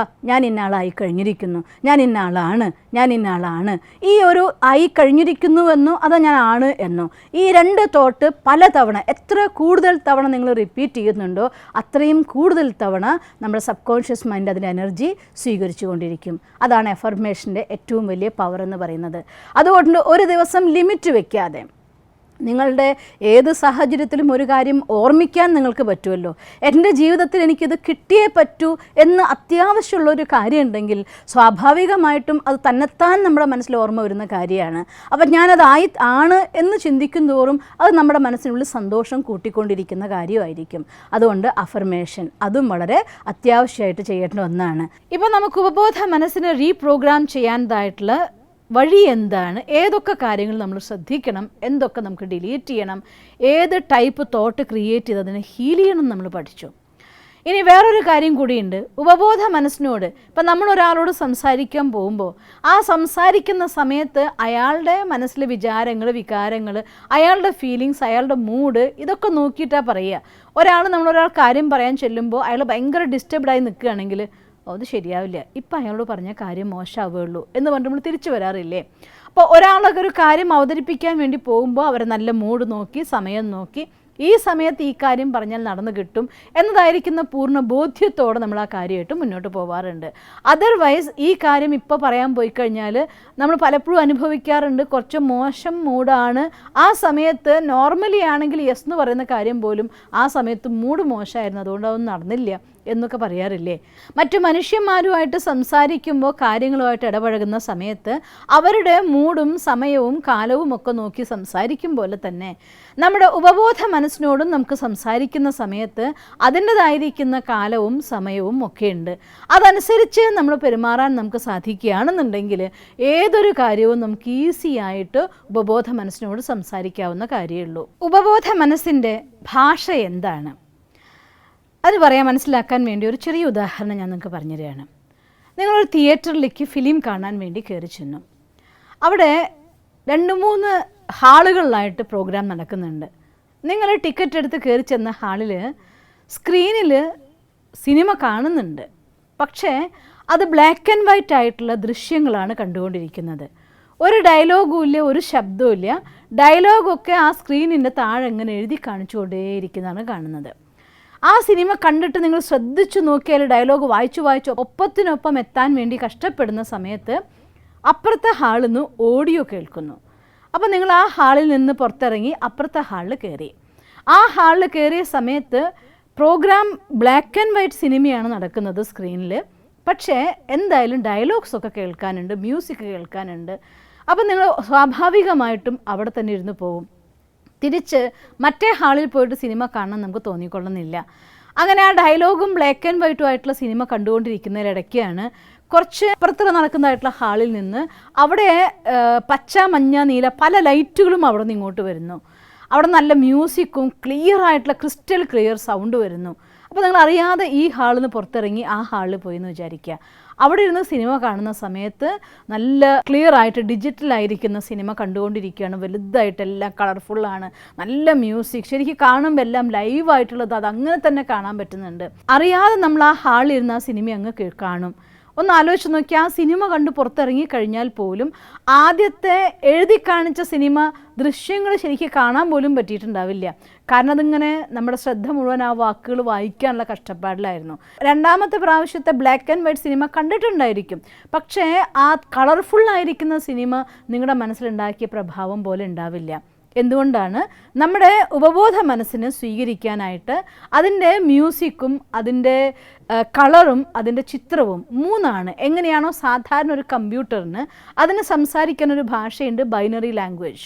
ഞാൻ ഇന്ന ആളായി കഴിഞ്ഞിരിക്കുന്നു, ഞാൻ ഇന്ന ആളാണ്, ഈ ഒരു ആയി കഴിഞ്ഞിരിക്കുന്നുവെന്നോ അതോ ഞാൻ ആണ് എന്നോ, ഈ 2 തോട്ട് പലതവണ എത്ര കൂടുതൽ തവണ നിങ്ങൾ റിപ്പീറ്റ് ചെയ്യുന്നുണ്ടോ അത്രയും കൂടുതൽ തവണ നമ്മുടെ സബ് കോൺഷ്യസ് മൈൻഡ് അതിൻ്റെ എനർജി സ്വീകരിച്ചു കൊണ്ടിരിക്കും. അതാണ് അഫർമേഷൻ്റെ ഏറ്റവും വലിയ പവർ എന്ന് പറയുന്നത്. അതുകൊണ്ട് ഒരു ദിവസം ലിമിറ്റ് വെക്കാതെ നിങ്ങളുടെ ഏത് സാഹചര്യത്തിലും ഒരു കാര്യം ഓർമ്മിക്കാൻ നിങ്ങൾക്ക് പറ്റുമല്ലോ. എൻ്റെ ജീവിതത്തിൽ എനിക്കിത് കിട്ടിയേ പറ്റൂ എന്ന് അത്യാവശ്യമുള്ളൊരു കാര്യം ഉണ്ടെങ്കിൽ സ്വാഭാവികമായിട്ടും അത് തന്നെത്താൻ നമ്മുടെ മനസ്സിൽ ഓർമ്മ വരുന്ന കാര്യമാണ്. അപ്പം ഞാനതായി ആണ് എന്ന് ചിന്തിക്കും തോറും അത് നമ്മുടെ മനസ്സിനുള്ളിൽ സന്തോഷം കൂട്ടിക്കൊണ്ടിരിക്കുന്ന കാര്യമായിരിക്കും. അതുകൊണ്ട് അഫർമേഷൻ അതും വളരെ അത്യാവശ്യമായിട്ട് ചെയ്യേണ്ട ഒന്നാണ്. ഇപ്പം നമുക്ക് ഉപബോധ മനസ്സിനെ റീപ്രോഗ്രാം ചെയ്യാനായിട്ടുള്ള വഴി എന്താണ്, ഏതൊക്കെ കാര്യങ്ങൾ നമ്മൾ ശ്രദ്ധിക്കണം, എന്തൊക്കെ നമുക്ക് ഡിലീറ്റ് ചെയ്യണം, ഏത് ടൈപ്പ് തോട്ട് ക്രിയേറ്റ് ചെയ്തതിനെ ഹീൽ ചെയ്യണം നമ്മൾ പഠിച്ചു. ഇനി വേറൊരു കാര്യം കൂടിയുണ്ട്. ഉപബോധ മനസ്സിനോട് ഇപ്പം നമ്മളൊരാളോട് സംസാരിക്കാൻ പോകുമ്പോൾ ആ സംസാരിക്കുന്ന സമയത്ത് അയാളുടെ മനസ്സിലെ വിചാരങ്ങൾ, വികാരങ്ങൾ, അയാളുടെ ഫീലിങ്സ്, അയാളുടെ മൂഡ് ഇതൊക്കെ നോക്കിയിട്ടാണ് പറയുക. നമ്മളൊരാൾ കാര്യം പറയാൻ ചെല്ലുമ്പോൾ അയാൾ ഭയങ്കര ഡിസ്റ്റർബ്ഡായി നിൽക്കുകയാണെങ്കിൽ അത് ശരിയാവില്ല, ഇപ്പം അയാളോട് പറഞ്ഞ കാര്യം മോശമാവുകയുള്ളൂ എന്ന് പറഞ്ഞിട്ട് നമ്മൾ തിരിച്ചു വരാറില്ലേ? അപ്പോൾ ഒരാളൊക്കെ ഒരു കാര്യം അവതരിപ്പിക്കാൻ വേണ്ടി പോകുമ്പോൾ അവരെ നല്ല മൂഡ് നോക്കി സമയം നോക്കി ഈ സമയത്ത് ഈ കാര്യം പറഞ്ഞാൽ നടന്നു കിട്ടും എന്നതായിരിക്കുന്ന പൂർണ്ണ ബോധ്യത്തോടെ നമ്മൾ ആ കാര്യമായിട്ട് മുന്നോട്ട് പോകാറുണ്ട്. അതർവൈസ് ഈ കാര്യം ഇപ്പോൾ പറയാൻ പോയി കഴിഞ്ഞാൽ നമ്മൾ പലപ്പോഴും അനുഭവിക്കാറുണ്ട്, കുറച്ച് മോശം മൂഡാണ് ആ സമയത്ത്. നോർമലി ആണെങ്കിൽ യെസ് എന്ന് പറയുന്ന കാര്യം പോലും ആ സമയത്ത് മൂഡ് മോശമായിരുന്നു, അതുകൊണ്ട് അതൊന്നും നടന്നില്ല എന്നൊക്കെ പറയാറില്ലേ? മറ്റു മനുഷ്യന്മാരുമായിട്ട് സംസാരിക്കുമ്പോൾ കാര്യങ്ങളുമായിട്ട് ഇടപഴകുന്ന സമയത്ത് അവരുടെ മൂഡും സമയവും കാലവും ഒക്കെ നോക്കി സംസാരിക്കും പോലെ തന്നെ നമ്മുടെ ഉപബോധ മനസ്സിനോടും നമുക്ക് സംസാരിക്കുന്ന സമയത്ത് അതിൻ്റെതായിരിക്കുന്ന കാലവും സമയവും ഒക്കെ ഉണ്ട്. അതനുസരിച്ച് നമ്മൾ പെരുമാറാൻ നമുക്ക് സാധിക്കുകയാണെന്നുണ്ടെങ്കിൽ ഏതൊരു കാര്യവും നമുക്ക് ഈസി ആയിട്ട് ഉപബോധ മനസ്സിനോട് സംസാരിക്കാവുന്ന കാര്യമുള്ളൂ. ഉപബോധ മനസ്സിൻ്റെ ഭാഷ എന്താണ് അത് മനസ്സിലാക്കാൻ വേണ്ടി ഒരു ചെറിയ ഉദാഹരണം ഞാൻ നിങ്ങൾക്ക് പറഞ്ഞുതരികയാണ്. നിങ്ങളൊരു തിയേറ്ററിലേക്ക് ഫിലിം കാണാൻ വേണ്ടി കയറി ചെന്നു. അവിടെ 2-3 ഹാളുകളിലായിട്ട് പ്രോഗ്രാം നടക്കുന്നുണ്ട്. നിങ്ങൾ ടിക്കറ്റ് എടുത്ത് കയറി ചെന്ന ഹാളിൽ സ്ക്രീനിൽ സിനിമ കാണുന്നുണ്ട്, പക്ഷേ അത് ബ്ലാക്ക് ആൻഡ് വൈറ്റ് ആയിട്ടുള്ള ദൃശ്യങ്ങളാണ് കണ്ടുകൊണ്ടിരിക്കുന്നത്. ഒരു ഡയലോഗും ഇല്ല, ഒരു ശബ്ദവും ഇല്ല. ഡയലോഗൊക്കെ ആ സ്ക്രീനിൻ്റെ താഴെ ഇങ്ങനെ എഴുതി കാണിച്ചുകൊണ്ടേയിരിക്കുന്നതാണ് കാണുന്നത്. ആ സിനിമ കണ്ടിട്ട് നിങ്ങൾ ശ്രദ്ധിച്ചു നോക്കിയാൽ ഡയലോഗ് വായിച്ചു ഒപ്പത്തിനൊപ്പം എത്താൻ വേണ്ടി കഷ്ടപ്പെടുന്ന സമയത്ത് അപ്പുറത്തെ ഹാളിൽ നിന്ന് ഓഡിയോ കേൾക്കുന്നു. അപ്പോൾ നിങ്ങൾ ആ ഹാളിൽ നിന്ന് പുറത്തിറങ്ങി അപ്പുറത്തെ ഹാളിൽ കയറി. ആ ഹാളിൽ കയറിയ സമയത്ത് പ്രോഗ്രാം ബ്ലാക്ക് ആൻഡ് വൈറ്റ് സിനിമയാണ് നടക്കുന്നത് സ്ക്രീനിൽ. പക്ഷേ എന്തായാലും ഡയലോഗ്സൊക്കെ കേൾക്കാനുണ്ട്, മ്യൂസിക് കേൾക്കാനുണ്ട്. അപ്പം നിങ്ങൾ സ്വാഭാവികമായിട്ടും അവിടെ തന്നെ ഇരുന്ന് പോകും. തിരിച്ച് മറ്റേ ഹാളിൽ പോയിട്ട് സിനിമ കാണാൻ നമുക്ക് തോന്നിക്കൊള്ളുന്നില്ല. അങ്ങനെ ആ ഡയലോഗും ബ്ലാക്ക് ആൻഡ് വൈറ്റും ആയിട്ടുള്ള സിനിമ കണ്ടുകൊണ്ടിരിക്കുന്നതിനിടയ്ക്കാണ് കുറച്ച് അപ്പുറത്ത് നടക്കുന്നതായിട്ടുള്ള ഹാളിൽ നിന്ന് അവിടെ പച്ച, മഞ്ഞ, നീല പല ലൈറ്റുകളും അവിടെ നിന്ന് ഇങ്ങോട്ട് വരുന്നു. അവിടെ നല്ല മ്യൂസിക്കും ക്ലിയർ ആയിട്ടുള്ള ക്രിസ്റ്റൽ ക്ലിയർ സൗണ്ട് വരുന്നു. അപ്പോൾ നിങ്ങൾ അറിയാതെ ഈ ഹാളിൽ നിന്ന് പുറത്തിറങ്ങി ആ ഹാളിൽ പോയി എന്ന് വിചാരിക്കുക. അവിടെ ഇരുന്ന് സിനിമ കാണുന്ന സമയത്ത് നല്ല ക്ലിയർ ആയിട്ട് ഡിജിറ്റലായിരിക്കുന്ന സിനിമ കണ്ടുകൊണ്ടിരിക്കുകയാണ്. വലുതായിട്ട് എല്ലാം കളർഫുള്ളാണ്, നല്ല മ്യൂസിക്, ശരിക്കും കാണുമ്പോൾ എല്ലാം ലൈവായിട്ടുള്ളത് അത് അങ്ങനെ തന്നെ കാണാൻ പറ്റുന്നുണ്ട്. അറിയാതെ നമ്മൾ ആ ഹാളിൽ ഇരുന്ന് ആ സിനിമ അങ്ങ് കാണും. ഒന്ന് ആലോചിച്ച് നോക്കി, ആ സിനിമ കണ്ട് പുറത്തിറങ്ങി കഴിഞ്ഞാൽ പോലും ആദ്യത്തെ എഴുതി കാണിച്ച സിനിമ ദൃശ്യങ്ങൾ ശരിക്കും കാണാൻ പോലും പറ്റിയിട്ടുണ്ടാവില്ല. കാരണം അതിങ്ങനെ നമ്മുടെ ശ്രദ്ധ മുഴുവൻ ആ വാക്കുകൾ വായിക്കാനുള്ള കഷ്ടപ്പാടിലായിരുന്നു. രണ്ടാമത്തെ പ്രാവശ്യത്തെ ബ്ലാക്ക് ആൻഡ് വൈറ്റ് സിനിമ കണ്ടിട്ടുണ്ടായിരിക്കും, പക്ഷേ ആ കളർഫുള്ളായിരിക്കുന്ന സിനിമ നിങ്ങളുടെ മനസ്സിലുണ്ടാക്കിയ പ്രഭാവം പോലെ ഉണ്ടാവില്ല. എന്തുകൊണ്ടാണ്? നമ്മുടെ ഉപബോധ മനസ്സിന് സ്വീകരിക്കാനായിട്ട് അതിൻ്റെ മ്യൂസിക്കും അതിൻ്റെ കളറും അതിൻ്റെ ചിത്രവും മൂന്നാണ്. എങ്ങനെയാണോ സാധാരണ ഒരു കമ്പ്യൂട്ടറിന് അതിന് സംസാരിക്കാനൊരു ഭാഷയുണ്ട്, ബൈനറി ലാംഗ്വേജ്.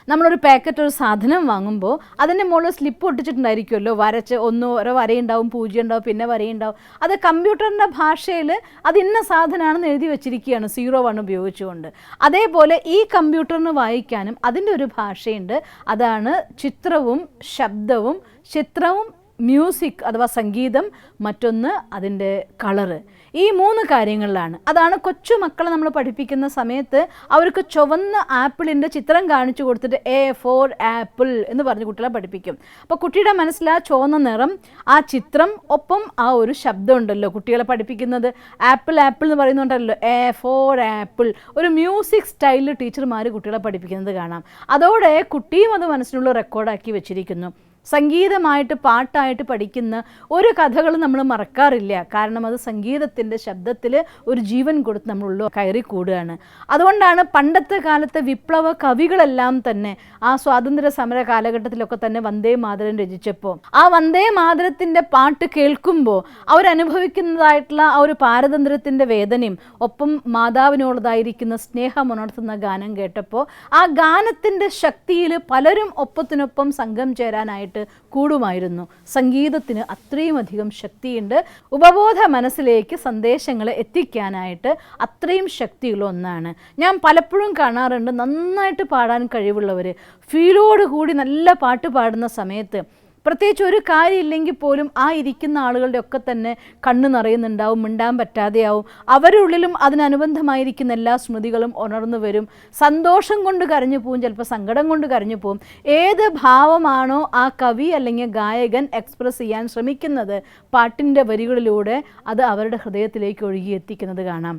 നമ്മളൊരു പാക്കറ്റ് ഒരു സാധനം വാങ്ങുമ്പോൾ അതിൻ്റെ മുകളിൽ സ്ലിപ്പ് ഒട്ടിച്ചിട്ടുണ്ടായിരിക്കുമല്ലോ, വരച്ച് ഓരോ വരയുണ്ടാവും, പൂജ്യം ഉണ്ടാവും, പിന്നെ വരയുണ്ടാവും. അത് കമ്പ്യൂട്ടറിൻ്റെ ഭാഷയിൽ അത് ഇന്ന സാധനമാണെന്ന് എഴുതി വെച്ചിരിക്കുകയാണ് 0 ഉപയോഗിച്ചുകൊണ്ട്. അതേപോലെ ഈ കമ്പ്യൂട്ടറിന് വായിക്കാനും അതിൻ്റെ ഒരു ഭാഷയുണ്ട്, അതാണ് ചിത്രവും ശബ്ദവും. ചിത്രവും മ്യൂസിക് അഥവാ സംഗീതം, മറ്റൊന്ന് അതിൻ്റെ കളറ്. ഈ 3 കാര്യങ്ങളിലാണ്. അതാണ് കൊച്ചു മക്കളെ നമ്മൾ പഠിപ്പിക്കുന്ന സമയത്ത് അവർക്ക് ചുവന്ന ആപ്പിളിൻ്റെ ചിത്രം കാണിച്ചു കൊടുത്തിട്ട് A for ആപ്പിൾ എന്ന് പറഞ്ഞ് കുട്ടികളെ പഠിപ്പിക്കും. അപ്പോൾ കുട്ടിയുടെ മനസ്സിൽ ആ ചുവന്ന നിറം, ആ ചിത്രം, ഒപ്പം ആ ഒരു ശബ്ദം ഉണ്ടല്ലോ കുട്ടികളെ പഠിപ്പിക്കുന്നത്. ആപ്പിൾ ആപ്പിൾ എന്ന് പറയുന്നുണ്ടല്ലോ, A for ആപ്പിൾ. ഒരു മ്യൂസിക് സ്റ്റൈലിൽ ടീച്ചർമാർ കുട്ടികളെ പഠിപ്പിക്കുന്നത് കാണാം. അതോടെ കുട്ടിയും അത് മനസ്സിനുള്ള റെക്കോർഡാക്കി വെച്ചിരിക്കുന്നു. സംഗീതമായിട്ട് പാട്ടായിട്ട് പഠിക്കുന്ന ഒരു കഥകൾ നമ്മൾ മറക്കാറില്ല. കാരണം അത് സംഗീതത്തിൻ്റെ ശബ്ദത്തിൽ ഒരു ജീവൻ കൊടുത്ത് നമ്മളുള്ള കയറി കൂടുകയാണ്. അതുകൊണ്ടാണ് പണ്ടത്തെ കാലത്തെ വിപ്ലവ കവികളെല്ലാം തന്നെ ആ സ്വാതന്ത്ര്യ സമര കാലഘട്ടത്തിലൊക്കെ തന്നെ വന്ദേ മാതരം രചിച്ചപ്പോൾ ആ വന്ദേ മാതരത്തിൻ്റെ പാട്ട് കേൾക്കുമ്പോൾ അവരനുഭവിക്കുന്നതായിട്ടുള്ള ആ ഒരു പാരതന്ത്ര്യത്തിൻ്റെ വേദനയും ഒപ്പം മാതാവിനോടതായിരിക്കുന്ന സ്നേഹമുണർത്തുന്ന ഗാനം കേട്ടപ്പോൾ ആ ഗാനത്തിൻ്റെ ശക്തിയിൽ പലരും ഒപ്പത്തിനൊപ്പം സംഘം ചേരാനായിട്ട് കൂടുമായിരുന്നു. സംഗീതത്തിന് അത്രയും അധികം ശക്തിയുണ്ട്. ഉപബോധ മനസ്സിലേക്ക് സന്ദേശങ്ങളെ എത്തിക്കാനായിട്ട് അത്രയും ശക്തിയുള്ള ഒന്നാണ്. ഞാൻ പലപ്പോഴും കാണാറുണ്ട്, നന്നായിട്ട് പാടാൻ കഴിവുള്ളവർ ഫീലോട് കൂടി നല്ല പാട്ട് പാടുന്ന സമയത്ത് പ്രത്യേകിച്ച് ഒരു കാര്യമില്ലെങ്കിൽ പോലും ആ ഇരിക്കുന്ന ആളുകളുടെ ഒക്കെ തന്നെ കണ്ണ് നിറയുന്നുണ്ടാവും, മിണ്ടാൻ പറ്റാതെയാവും. അവരുടെ ഉള്ളിലും അതിനനുബന്ധമായിരിക്കുന്ന എല്ലാ സ്മൃതികളും ഉണർന്നു വരും. സന്തോഷം കൊണ്ട് കരഞ്ഞു പോവും, ചിലപ്പോൾ സങ്കടം കൊണ്ട് കരഞ്ഞു പോവും. ഏത് ഭാവമാണോ ആ കവി അല്ലെങ്കിൽ ഗായകൻ എക്സ്പ്രസ് ചെയ്യാൻ ശ്രമിക്കുന്നത്, പാട്ടിൻ്റെ വരികളിലൂടെ അത് അവരുടെ ഹൃദയത്തിലേക്ക് ഒഴുകിയെത്തിക്കുന്നത് കാണാം.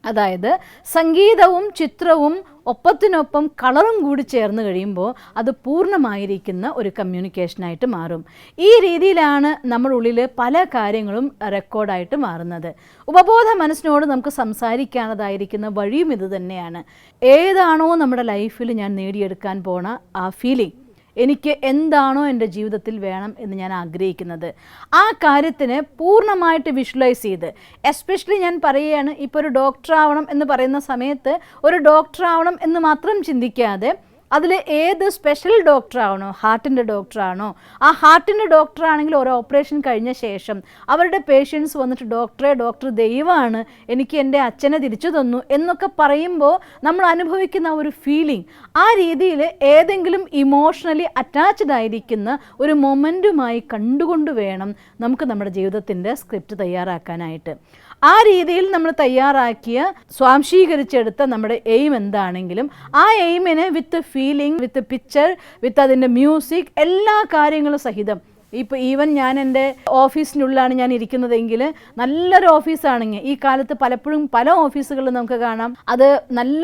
അതായത് സംഗീതവും ചിത്രവും ഒപ്പത്തിനൊപ്പം കളറും കൂടി ചേർന്ന് കഴിയുമ്പോൾ അത് പൂർണ്ണമായിരിക്കുന്ന ഒരു കമ്മ്യൂണിക്കേഷനായിട്ട് മാറും. ഈ രീതിയിലാണ് നമ്മുടെ ഉള്ളിൽ പല കാര്യങ്ങളും റെക്കോർഡായിട്ട് മാറുന്നത്. ഉപബോധ മനസ്സിനോട് നമുക്ക് സംസാരിക്കാനതായിരിക്കുന്ന വഴിയും ഇത് തന്നെയാണ്. ഏതാണോ നമ്മുടെ ലൈഫിൽ ഞാൻ നേടിയെടുക്കാൻ പോണ ആ ഫീലിംഗ്, എനിക്ക് എന്താണോ എൻ്റെ ജീവിതത്തിൽ വേണം എന്ന് ഞാൻ ആഗ്രഹിക്കുന്നത്, ആ കാര്യത്തിന് പൂർണ്ണമായിട്ട് വിഷ്വലൈസ് ചെയ്ത്, എസ്പെഷ്യലി ഞാൻ പറയുകയാണ്, ഇപ്പോൾ ഒരു ഡോക്ടർ ആവണം എന്ന് പറയുന്ന സമയത്ത് ഒരു ഡോക്ടർ ആവണം എന്ന് മാത്രം ചിന്തിക്കാതെ അതിൽ ഏത് സ്പെഷ്യൽ ഡോക്ടറാണോ, ഹാർട്ടിൻ്റെ ഡോക്ടറാണോ, ആ ഹാർട്ടിൻ്റെ ഡോക്ടറാണെങ്കിൽ ഒരു ഓപ്പറേഷൻ കഴിഞ്ഞ ശേഷം അവരുടെ പേഷ്യൻസ് വന്നിട്ട് ഡോക്ടർ ദൈവമാണ്, എനിക്ക് എൻ്റെ അച്ഛനെ തിരിച്ചു തന്നു എന്നൊക്കെ പറയുമ്പോൾ നമ്മൾ അനുഭവിക്കുന്ന ഒരു ഫീലിംഗ്, ആ രീതിയിൽ ഏതെങ്കിലും ഇമോഷണലി അറ്റാച്ച്ഡ് ആയിരിക്കുന്ന ഒരു മൊമെൻറ്റുമായി കണ്ടുകൊണ്ട് വേണം നമുക്ക് നമ്മുടെ ജീവിതത്തിൻ്റെ സ്ക്രിപ്റ്റ് തയ്യാറാക്കാനായിട്ട്. ആ രീതിയിൽ നമ്മൾ തയ്യാറാക്കിയ സ്വാംശീകരിച്ചെടുത്ത നമ്മുടെ എയിം എന്താണെങ്കിലും ആ എയിമിനെ വിത്ത് ഫീലിംഗ്, വിത്ത് പിക്ചർ, വിത്ത് അതിൻ്റെ മ്യൂസിക്, എല്ലാ കാര്യങ്ങളും സഹിതം. ഇപ്പോൾ ഈവൻ ഞാൻ എൻ്റെ ഓഫീസിനുള്ളിലാണ് ഞാൻ ഇരിക്കുന്നതെങ്കിൽ നല്ലൊരു ഓഫീസാണെങ്കിൽ, ഈ കാലത്ത് പലപ്പോഴും പല ഓഫീസുകളിലും നമുക്ക് കാണാം അത് നല്ല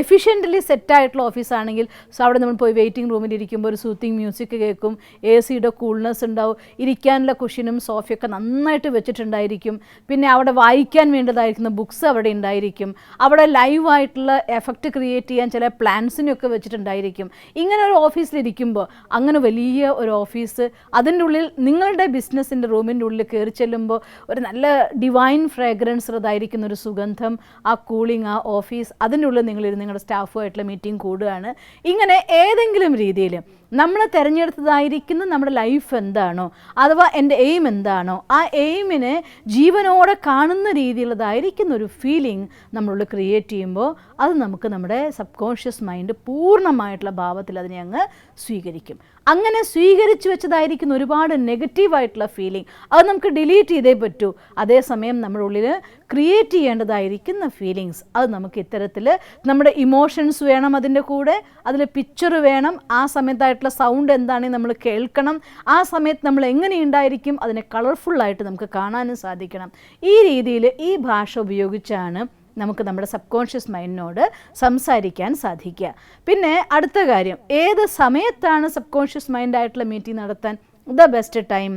എഫിഷ്യൻ്റ്ലി സെറ്റായിട്ടുള്ള ഓഫീസാണെങ്കിൽ അവിടെ നമ്മൾ പോയി വെയിറ്റിംഗ് റൂമിൽ ഇരിക്കുമ്പോൾ ഒരു സൂത്തിങ് മ്യൂസിക് കേൾക്കും, AC-യുടെ കൂൾനെസ് ഉണ്ടാവും, ഇരിക്കാനുള്ള കുഷനും സോഫയൊക്കെ നന്നായിട്ട് വെച്ചിട്ടുണ്ടായിരിക്കും, പിന്നെ അവിടെ വായിക്കാൻ വേണ്ടതായിരിക്കുന്ന ബുക്സ് അവിടെ ഉണ്ടായിരിക്കും, അവിടെ ലൈവായിട്ടുള്ള എഫക്റ്റ് ക്രിയേറ്റ് ചെയ്യാൻ ചില പ്ലാൻസിനൊക്കെ വെച്ചിട്ടുണ്ടായിരിക്കും. ഇങ്ങനെ ഒരു ഓഫീസിലിരിക്കുമ്പോൾ, അങ്ങനെ വലിയ ഒരു ഓഫീസ് അതിൻ്റെ ഉള്ളിൽ നിങ്ങളുടെ ബിസിനസ്സിൻ്റെ റൂമിൻ്റെ ഉള്ളിൽ കയറി ചെല്ലുമ്പോൾ ഒരു നല്ല ഡിവൈൻ ഫ്രാഗ്രൻസ് ഉള്ളതായിരിക്കുന്ന ഒരു സുഗന്ധം, ആ കൂളിംഗ്, ആ ഓഫീസ്, അതിൻ്റെ ഉള്ളിൽ നിങ്ങളുടെ സ്റ്റാഫുമായിട്ടുള്ള മീറ്റിംഗ് കൂടുകയാണ്. ഇങ്ങനെ ഏതെങ്കിലും രീതിയിൽ നമ്മൾ തിരഞ്ഞെടുത്തതായിരിക്കുന്ന നമ്മുടെ ലൈഫ് എന്താണോ, അഥവാ എൻ്റെ എയിം എന്താണോ, ആ എയിമിനെ ജീവനോടെ കാണുന്ന രീതിയിലുള്ളതായിരിക്കുന്ന ഒരു ഫീലിംഗ് നമ്മളുള്ളിൽ ക്രിയേറ്റ് ചെയ്യുമ്പോൾ അത് നമുക്ക് നമ്മുടെ സബ് കോൺഷ്യസ് മൈൻഡ് പൂർണ്ണമായിട്ടുള്ള ഭാവത്തിൽ അതിനെ അങ്ങ് സ്വീകരിക്കും. അങ്ങനെ സ്വീകരിച്ചു വെച്ചതായിരിക്കുന്ന ഒരുപാട് നെഗറ്റീവായിട്ടുള്ള ഫീലിംഗ് അത് നമുക്ക് ഡിലീറ്റ് ചെയ്തേ പറ്റൂ. അതേസമയം നമ്മുടെ ഉള്ളിൽ ക്രിയേറ്റ് ചെയ്യേണ്ടതായിരിക്കുന്ന ഫീലിങ്സ് അത് നമുക്ക് ഇത്തരത്തിൽ നമ്മുടെ ഇമോഷൻസ് വേണം, അതിൻ്റെ കൂടെ അതിൽ പിക്ചർ വേണം, ആ സമയത്തായിട്ടുള്ള സൗണ്ട് എന്താണെന്ന് നമ്മൾ കേൾക്കണം, ആ സമയത്ത് നമ്മൾ എങ്ങനെയുണ്ടായിരിക്കും അതിനെ കളർഫുള്ളായിട്ട് നമുക്ക് കാണാനും സാധിക്കണം. ഈ രീതിയിൽ ഈ ഭാഷ ഉപയോഗിച്ചാണ് നമുക്ക് നമ്മുടെ സബ് കോൺഷ്യസ് മൈൻഡിനോട് സംസാരിക്കാൻ സാധിക്കുക. പിന്നെ അടുത്ത കാര്യം, ഏത് സമയത്താണ് സബ് കോൺഷ്യസ് മൈൻഡായിട്ടുള്ള മീറ്റിംഗ് നടത്താൻ ദ ബെസ്റ്റ് ടൈം?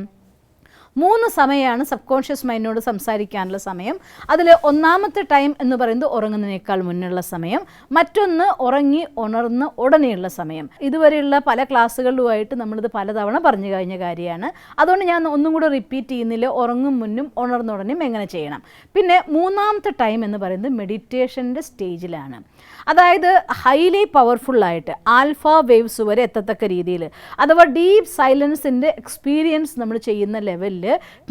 3 സമയമാണ് സബ് കോൺഷ്യസ് മൈൻഡിനോട് സംസാരിക്കാനുള്ള സമയം. അതിൽ ഒന്നാമത്തെ ടൈം എന്ന് പറയുന്നത് ഉറങ്ങുന്നതിനേക്കാൾ മുന്നുള്ള സമയം, മറ്റൊന്ന് ഉറങ്ങി ഉണർന്ന് ഉടനെയുള്ള സമയം. ഇതുവരെയുള്ള പല ക്ലാസ്സുകളിലുമായിട്ട് നമ്മളിത് പലതവണ പറഞ്ഞു കഴിഞ്ഞ കാര്യമാണ്. അതുകൊണ്ട് ഞാൻ ഒന്നും കൂടെ റിപ്പീറ്റ് ചെയ്യുന്നില്ല, ഉറങ്ങും മുന്നും ഉണർന്നുടനെയും എങ്ങനെ ചെയ്യണം. പിന്നെ 3ാമത്തെ ടൈം എന്ന് പറയുന്നത് മെഡിറ്റേഷൻ്റെ സ്റ്റേജിലാണ്. അതായത് ഹൈലി പവർഫുള്ളായിട്ട് ആൽഫ വേവ്സ് വരെ എത്തത്തക്ക രീതിയിൽ, അഥവാ ഡീപ്പ് സൈലൻസിൻ്റെ എക്സ്പീരിയൻസ് നമ്മൾ ചെയ്യുന്ന ലെവലിൽ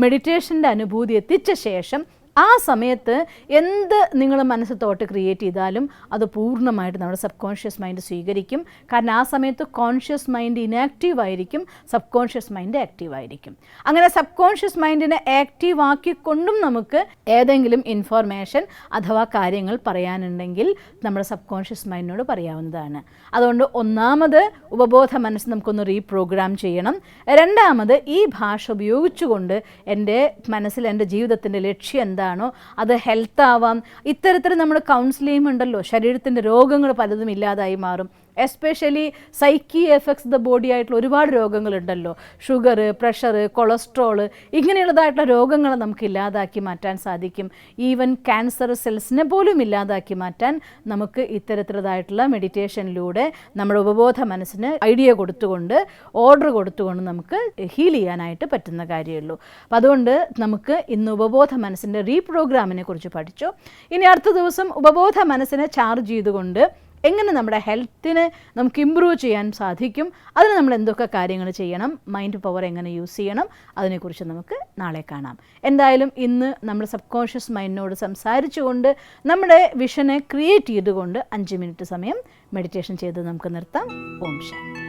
മെഡിറ്റേഷൻ്റെ അനുഭൂതി എത്തിച്ച ശേഷം ആ സമയത്ത് എന്ത് നിങ്ങൾ മനസ്സ് തോട്ട് ക്രിയേറ്റ് ചെയ്താലും അത് പൂർണ്ണമായിട്ട് നമ്മുടെ സബ് കോൺഷ്യസ് മൈൻഡ് സ്വീകരിക്കും. കാരണം ആ സമയത്ത് കോൺഷ്യസ് മൈൻഡ് ഇനാക്റ്റീവ് ആയിരിക്കും, സബ് കോൺഷ്യസ് മൈൻഡ് ആക്റ്റീവ് ആയിരിക്കും. അങ്ങനെ സബ് കോൺഷ്യസ് മൈൻഡിനെ ആക്റ്റീവ് ആക്കിക്കൊണ്ടും നമുക്ക് ഏതെങ്കിലും ഇൻഫോർമേഷൻ അഥവാ കാര്യങ്ങൾ പറയാനുണ്ടെങ്കിൽ നമ്മുടെ സബ് കോൺഷ്യസ് മൈൻഡിനോട് പറയാവുന്നതാണ്. അതുകൊണ്ട് ഒന്നാമത് ഉപബോധ മനസ്സ് നമുക്കൊന്ന് റീപ്രോഗ്രാം ചെയ്യണം. രണ്ടാമത് ഈ ഭാഷ ഉപയോഗിച്ചുകൊണ്ട് എൻ്റെ മനസ്സിൽ എൻ്റെ ജീവിതത്തിൻ്റെ ലക്ഷ്യം എന്താണോ അത് ഹെൽത്ത് ആവാം. ഇത്തരത്തിൽ നമ്മൾ കൗൺസിൽ ചെയ്യുന്നുണ്ടല്ലോ, ശരീരത്തിൻ്റെ രോഗങ്ങൾ പലതും ഇല്ലാതായി മാറും. Especially psyche effects the body ആയിട്ടുള്ള ഒരുപാട് രോഗങ്ങളുണ്ടല്ലോ, ഷുഗർ, പ്രഷർ, കൊളസ്ട്രോള്, ഇങ്ങനെയുള്ളതായിട്ടുള്ള രോഗങ്ങൾ നമുക്ക് ഇല്ലാതാക്കി മാറ്റാൻ സാധിക്കും. ഈവൻ ക്യാൻസർ സെൽസിനെ പോലും ഇല്ലാതാക്കി മാറ്റാൻ നമുക്ക് ഇത്തരത്തിലുള്ളതായിട്ടുള്ള മെഡിറ്റേഷനിലൂടെ നമ്മുടെ ഉപബോധ മനസ്സിന് ഐഡിയ കൊടുത്തുകൊണ്ട്, ഓർഡർ കൊടുത്തുകൊണ്ട് നമുക്ക് ഹീൽ ചെയ്യാനായിട്ട് പറ്റുന്ന കാര്യമുള്ളൂ. അപ്പം അതുകൊണ്ട് നമുക്ക് ഇന്ന് ഉപബോധ മനസ്സിൻ്റെ റീപ്രോഗ്രാമിനെ കുറിച്ച് പഠിച്ചു. ഇനി അടുത്ത ദിവസം ഉപബോധ മനസ്സിനെ ചാർജ് ചെയ്തുകൊണ്ട് എങ്ങനെ നമ്മുടെ ഹെൽത്തിനെ നമുക്ക് ഇമ്പ്രൂവ് ചെയ്യാൻ സാധിക്കും, അതിന് നമ്മൾ എന്തൊക്കെ കാര്യങ്ങൾ ചെയ്യണം, മൈൻഡ് പവർ എങ്ങനെ യൂസ് ചെയ്യണം, അതിനെക്കുറിച്ച് നമുക്ക് നാളെ കാണാം. എന്തായാലും ഇന്ന് നമ്മൾ സബ് കോൺഷ്യസ് മൈൻഡിനോട് സംസാരിച്ചുകൊണ്ട് നമ്മുടെ വിഷനെ ക്രിയേറ്റ് ചെയ്തുകൊണ്ട് 5 മിനിറ്റ് സമയം മെഡിറ്റേഷൻ ചെയ്ത് നമുക്ക് നിർത്താം. ഓം ശാന്തി.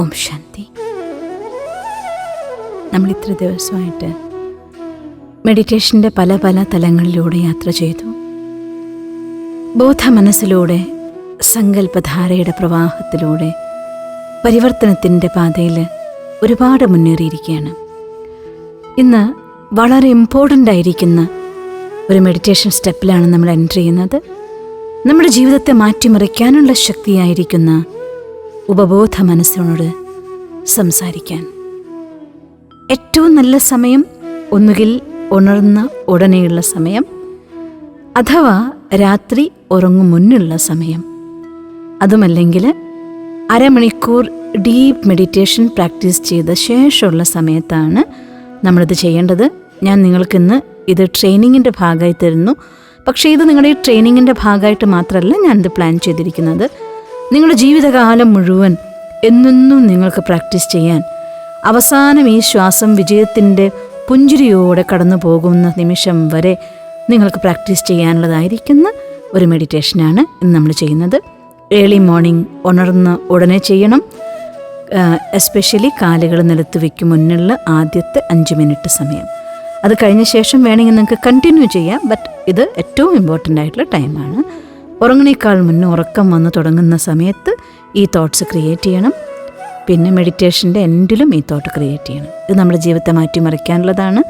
ഓം ശാന്തി. നമ്മൾ ഇത്ര ദിവസമായിട്ട് മെഡിറ്റേഷൻ്റെ പല പല തലങ്ങളിലൂടെ യാത്ര ചെയ്തു. ബോധ മനസ്സിലൂടെ, സങ്കല്പധാരയുടെ പ്രവാഹത്തിലൂടെ പരിവർത്തനത്തിൻ്റെ പാതയിൽ ഒരുപാട് മുന്നേറിയിരിക്കുകയാണ്. ഇന്ന് വളരെ ഇമ്പോർട്ടൻ്റ് ആയിരിക്കുന്ന ഒരു മെഡിറ്റേഷൻ സ്റ്റെപ്പിലാണ് നമ്മൾ എൻ്റർ ചെയ്യുന്നത്. നമ്മുടെ ജീവിതത്തെ മാറ്റിമറിക്കാനുള്ള ശക്തിയായിരിക്കുന്ന ഉപബോധ മനസ്സിനോട് സംസാരിക്കാൻ ഏറ്റവും നല്ല സമയം ഒന്നുകിൽ ഉണർന്ന ഉടനെയുള്ള സമയം, അഥവാ രാത്രി ഉറങ്ങും മുന്നുള്ള സമയം, അതുമല്ലെങ്കിൽ അരമണിക്കൂർ ഡീപ്പ് മെഡിറ്റേഷൻ പ്രാക്ടീസ് ചെയ്ത ശേഷമുള്ള സമയത്താണ് നമ്മളിത് ചെയ്യേണ്ടത്. ഞാൻ നിങ്ങൾക്കിന്ന് ഇത് ട്രെയിനിങ്ങിൻ്റെ ഭാഗമായി തരുന്നു. പക്ഷേ ഇത് നിങ്ങളുടെ ഈ ട്രെയിനിങ്ങിൻ്റെ ഭാഗമായിട്ട് മാത്രമല്ല ഞാനിത് പ്ലാൻ ചെയ്തിരിക്കുന്നത്. നിങ്ങളുടെ ജീവിതകാലം മുഴുവൻ എന്നെന്നും നിങ്ങൾക്ക് പ്രാക്ടീസ് ചെയ്യാൻ, അവസാനം ഈ ശ്വാസം വിജയത്തിൻ്റെ പുഞ്ചിരിയോടെ കടന്നു പോകുന്ന നിമിഷം വരെ നിങ്ങൾക്ക് പ്രാക്ടീസ് ചെയ്യാനുള്ളതായിരിക്കുന്ന ഒരു മെഡിറ്റേഷനാണ് ഇന്ന് നമ്മൾ ചെയ്യുന്നത്. ഏർലി മോർണിംഗ് ഉണർന്ന് ഉടനെ ചെയ്യണം. എസ്പെഷ്യലി കാലുകൾ നിലത്ത് വയ്ക്കും മുന്നുള്ള ആദ്യത്തെ 5 മിനിറ്റ് സമയം. അത് കഴിഞ്ഞ ശേഷം വേണമെങ്കിൽ നിങ്ങൾക്ക് കണ്ടിന്യൂ ചെയ്യാം. ബട്ട് ഇത് ഏറ്റവും ഇമ്പോർട്ടൻ്റ് ആയിട്ടുള്ള ടൈമാണ്. ഉറങ്ങണേക്കാൾ മുന്നേ ഉറക്കം വന്ന് തുടങ്ങുന്ന സമയത്ത് ഈ തോട്ട്സ് ക്രിയേറ്റ് ചെയ്യണം. പിന്നെ മെഡിറ്റേഷൻ്റെ എൻഡിലും ഈ തോട്ട് ക്രിയേറ്റ് ചെയ്യണം. ഇത് നമ്മുടെ ജീവിതത്തെ മാറ്റിമറിക്കാനുള്ളതാണ്.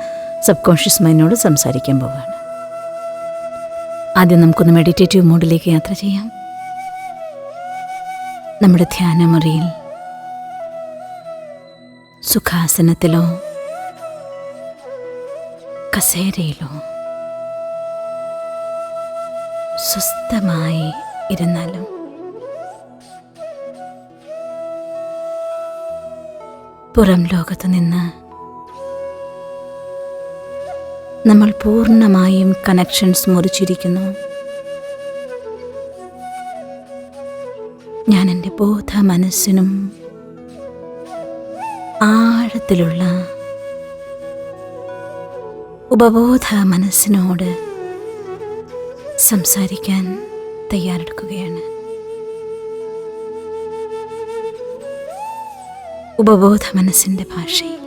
സബ് കോൺഷ്യസ് മൈൻഡിനോട് സംസാരിക്കാൻ പോവുകയാണ്. ആദ്യം നമുക്കൊന്ന് മെഡിറ്റേറ്റീവ് മോഡിലേക്ക് യാത്ര ചെയ്യാം. നമ്മുടെ ധ്യാനമുറിയിൽ സുഖാസനത്തിലോ കസേരയിലോ സ്വസ്ഥമായി ഇരുന്നാലും പുറം ലോകത്തു നിന്ന് നമ്മൾ പൂർണ്ണമായും കണക്ഷൻസ് മുറിച്ചിരിക്കുന്നു. ഞാൻ എൻ്റെ ബോധ മനസ്സിനും ആഴത്തിലുള്ള ഉപബോധ മനസ്സിനോട് സംസാരിക്കാൻ തയ്യാറെടുക്കുകയാണ്. ഉപബോധ മനസ്സിൻ്റെ ഭാഷയിൽ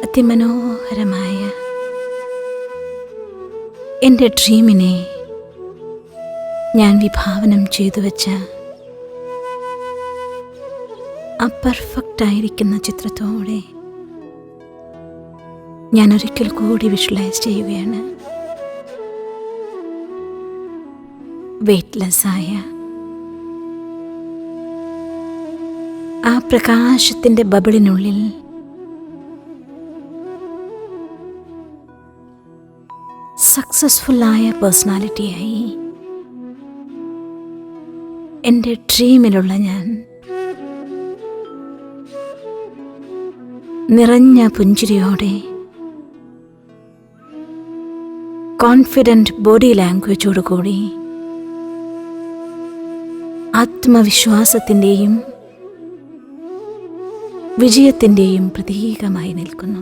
അതിമനോഹരമായ എൻ്റെ ഡ്രീമിനെ ഞാൻ വിഭാവനം ചെയ്തു വെച്ച ആ പെർഫെക്റ്റായിരിക്കുന്ന ചിത്രത്തോടെ ഞാൻ ഒരിക്കൽ കൂടി വിഷ്വലൈസ് ചെയ്യുകയാണ്. വെയ്റ്റ്ലെസ്സായ ആ പ്രകാശത്തിൻ്റെ ബബിളിനുള്ളിൽ സക്സസ്ഫുള്ളായ പേഴ്സണാലിറ്റിയായി എൻ്റെ ഡ്രീമിലുള്ള ഞാൻ നിറഞ്ഞ പുഞ്ചിരിയോടെ കോൺഫിഡൻറ്റ് ബോഡി ലാംഗ്വേജോടുകൂടി ആത്മവിശ്വാസത്തിൻ്റെയും വിജയത്തിൻ്റെയും പ്രതീകമായി നിൽക്കുന്നു.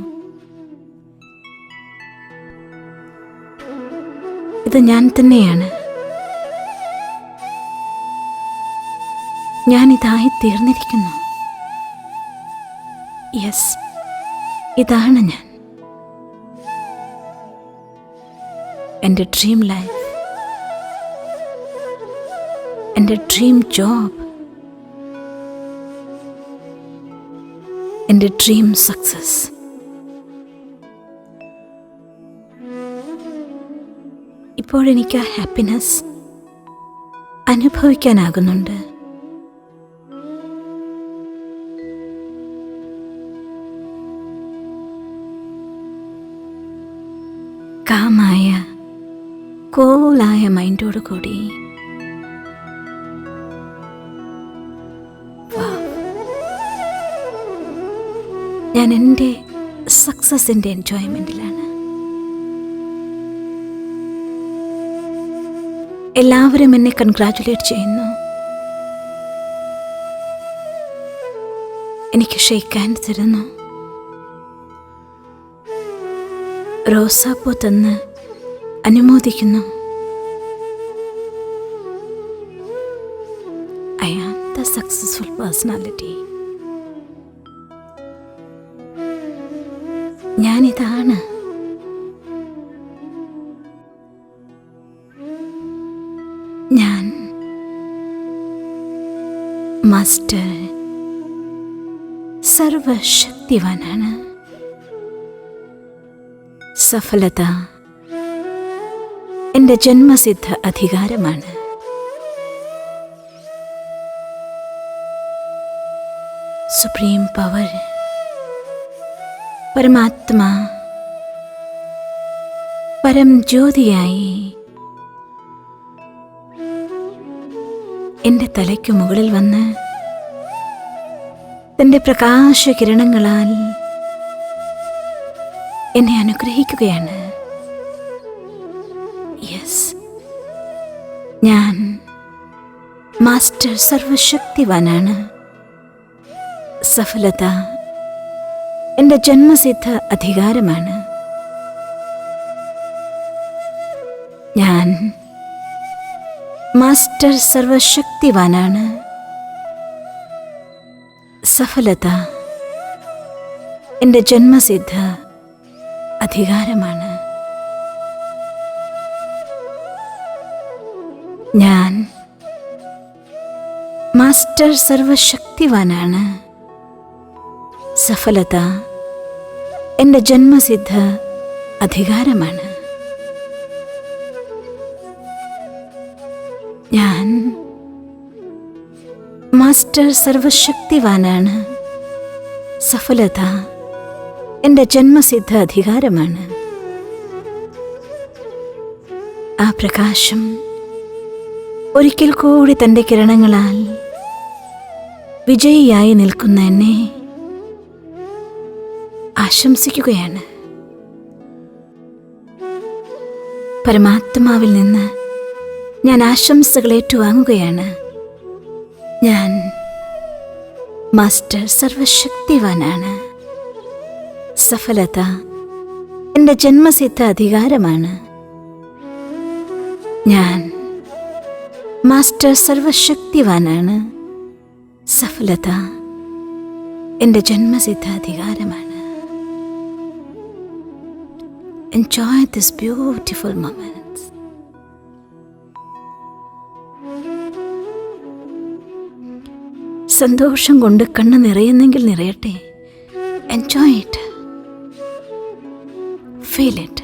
ഇത് ഞാൻ തന്നെയാണ്. ഞാനിതായി തീർന്നിരിക്കുന്നു. യെസ്, ഇതാണ് ഞാൻ. എൻ്റെ ഡ്രീം ലൈഫ്, എൻ്റെ ഡ്രീം ജോബ്, എൻ്റെ ഡ്രീം സക്സസ്. ഇപ്പോഴെനിക്ക് ആ ഹാപ്പിനെസ് അനുഭവിക്കാനാകുന്നുണ്ട്. കാമായ കൂളായ മൈൻഡോടു കൂടി ഞാൻ എൻ്റെ സക്സസിൻ്റെ എൻജോയ്മെൻറ്റിലാണ്. എല്ലാവരും എന്നെ കൺഗ്രാറ്റുലേറ്റ് ചെയ്യുന്നു. എനിക്ക് ഷേക്ക് ഹാൻഡ് തരുന്നു, റോസാപ്പൂ തന്ന് അനുമോദിക്കുന്നു. I am the successful personality. ഞാനിതാണ്. ഞാൻ മാസ്റ്റർ സർവശക്തിവാനാണ്. സഫലത എൻ്റെ ജന്മസിദ്ധ അധികാരമാണ്. സുപ്രീം പവർ, പരമാത്മാ, പരം ജ്യോതിയായി എൻ്റെ തലയ്ക്കു മുകളിൽ വന്ന് തൻ്റെ പ്രകാശകിരണങ്ങളാൽ എന്നെ അനുഗ്രഹിക്കുകയാണ്. യെസ്, ഞാൻ മാസ്റ്റർ സർവശക്തിവാനാണ്. സഫലത എൻ്റെ ജന്മസിദ്ധ അധികാരമാണ്. ഞാൻ മാസ്റ്റർ സർവശക്തിവാനാണ്. സഫലത എൻ്റെ ജന്മസിദ്ധ അധികാരമാണ്. ഞാൻ മാസ്റ്റർ സർവശക്തിവാനാണ്. സഫലത എൻ്റെ ജന്മസിദ്ധ അധികാരമാണ്. ഞാൻ മാസ്റ്റർ സർവശക്തിവാനാണ്. സഫലത എൻ്റെ ജന്മസിദ്ധ അധികാരമാണ്. ആ പ്രകാശം ഒരിക്കൽ കൂടി തൻ്റെ കിരണങ്ങളാൽ വിജയിയായി നിൽക്കുന്ന എന്നെ ആശംസിക്കുകയാണ്. പരമാത്മാവിൽ നിന്ന് ഞാൻ ആശംസകൾ ഏറ്റുവാങ്ങുകയാണ്. ഞാൻ മാസ്റ്റർ സർവശക്തിവാനാണ്. സഫലത എൻ്റെ ജന്മസിദ്ധ അധികാരമാണ്. ഞാൻ മാസ്റ്റർ സർവശക്തിവാനാണ്. സഫലത എൻ്റെ ജന്മസിദ്ധ അധികാരമാണ്. Enjoy this beautiful moment. സന്തോഷം കൊണ്ട് കണ്ണ് നിറയുന്നെങ്കിൽ നിറയട്ടെ. Enjoy it. Feel it.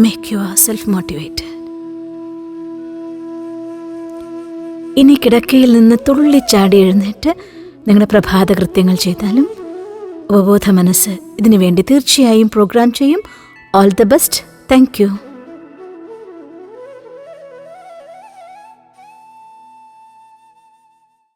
Make yourself motivated. ഇനി കിടക്കയിൽ നിന്ന് തുള്ളിച്ചാടി എഴുന്നേറ്റ് നിങ്ങളുടെ പ്രഭാത കൃത്യങ്ങൾ ചെയ്താലും ഉപബോധ മനസ്സ് ഇതിനു വേണ്ടി തീർച്ചയായും പ്രോഗ്രാം ചെയ്യും. All the best. Thank you.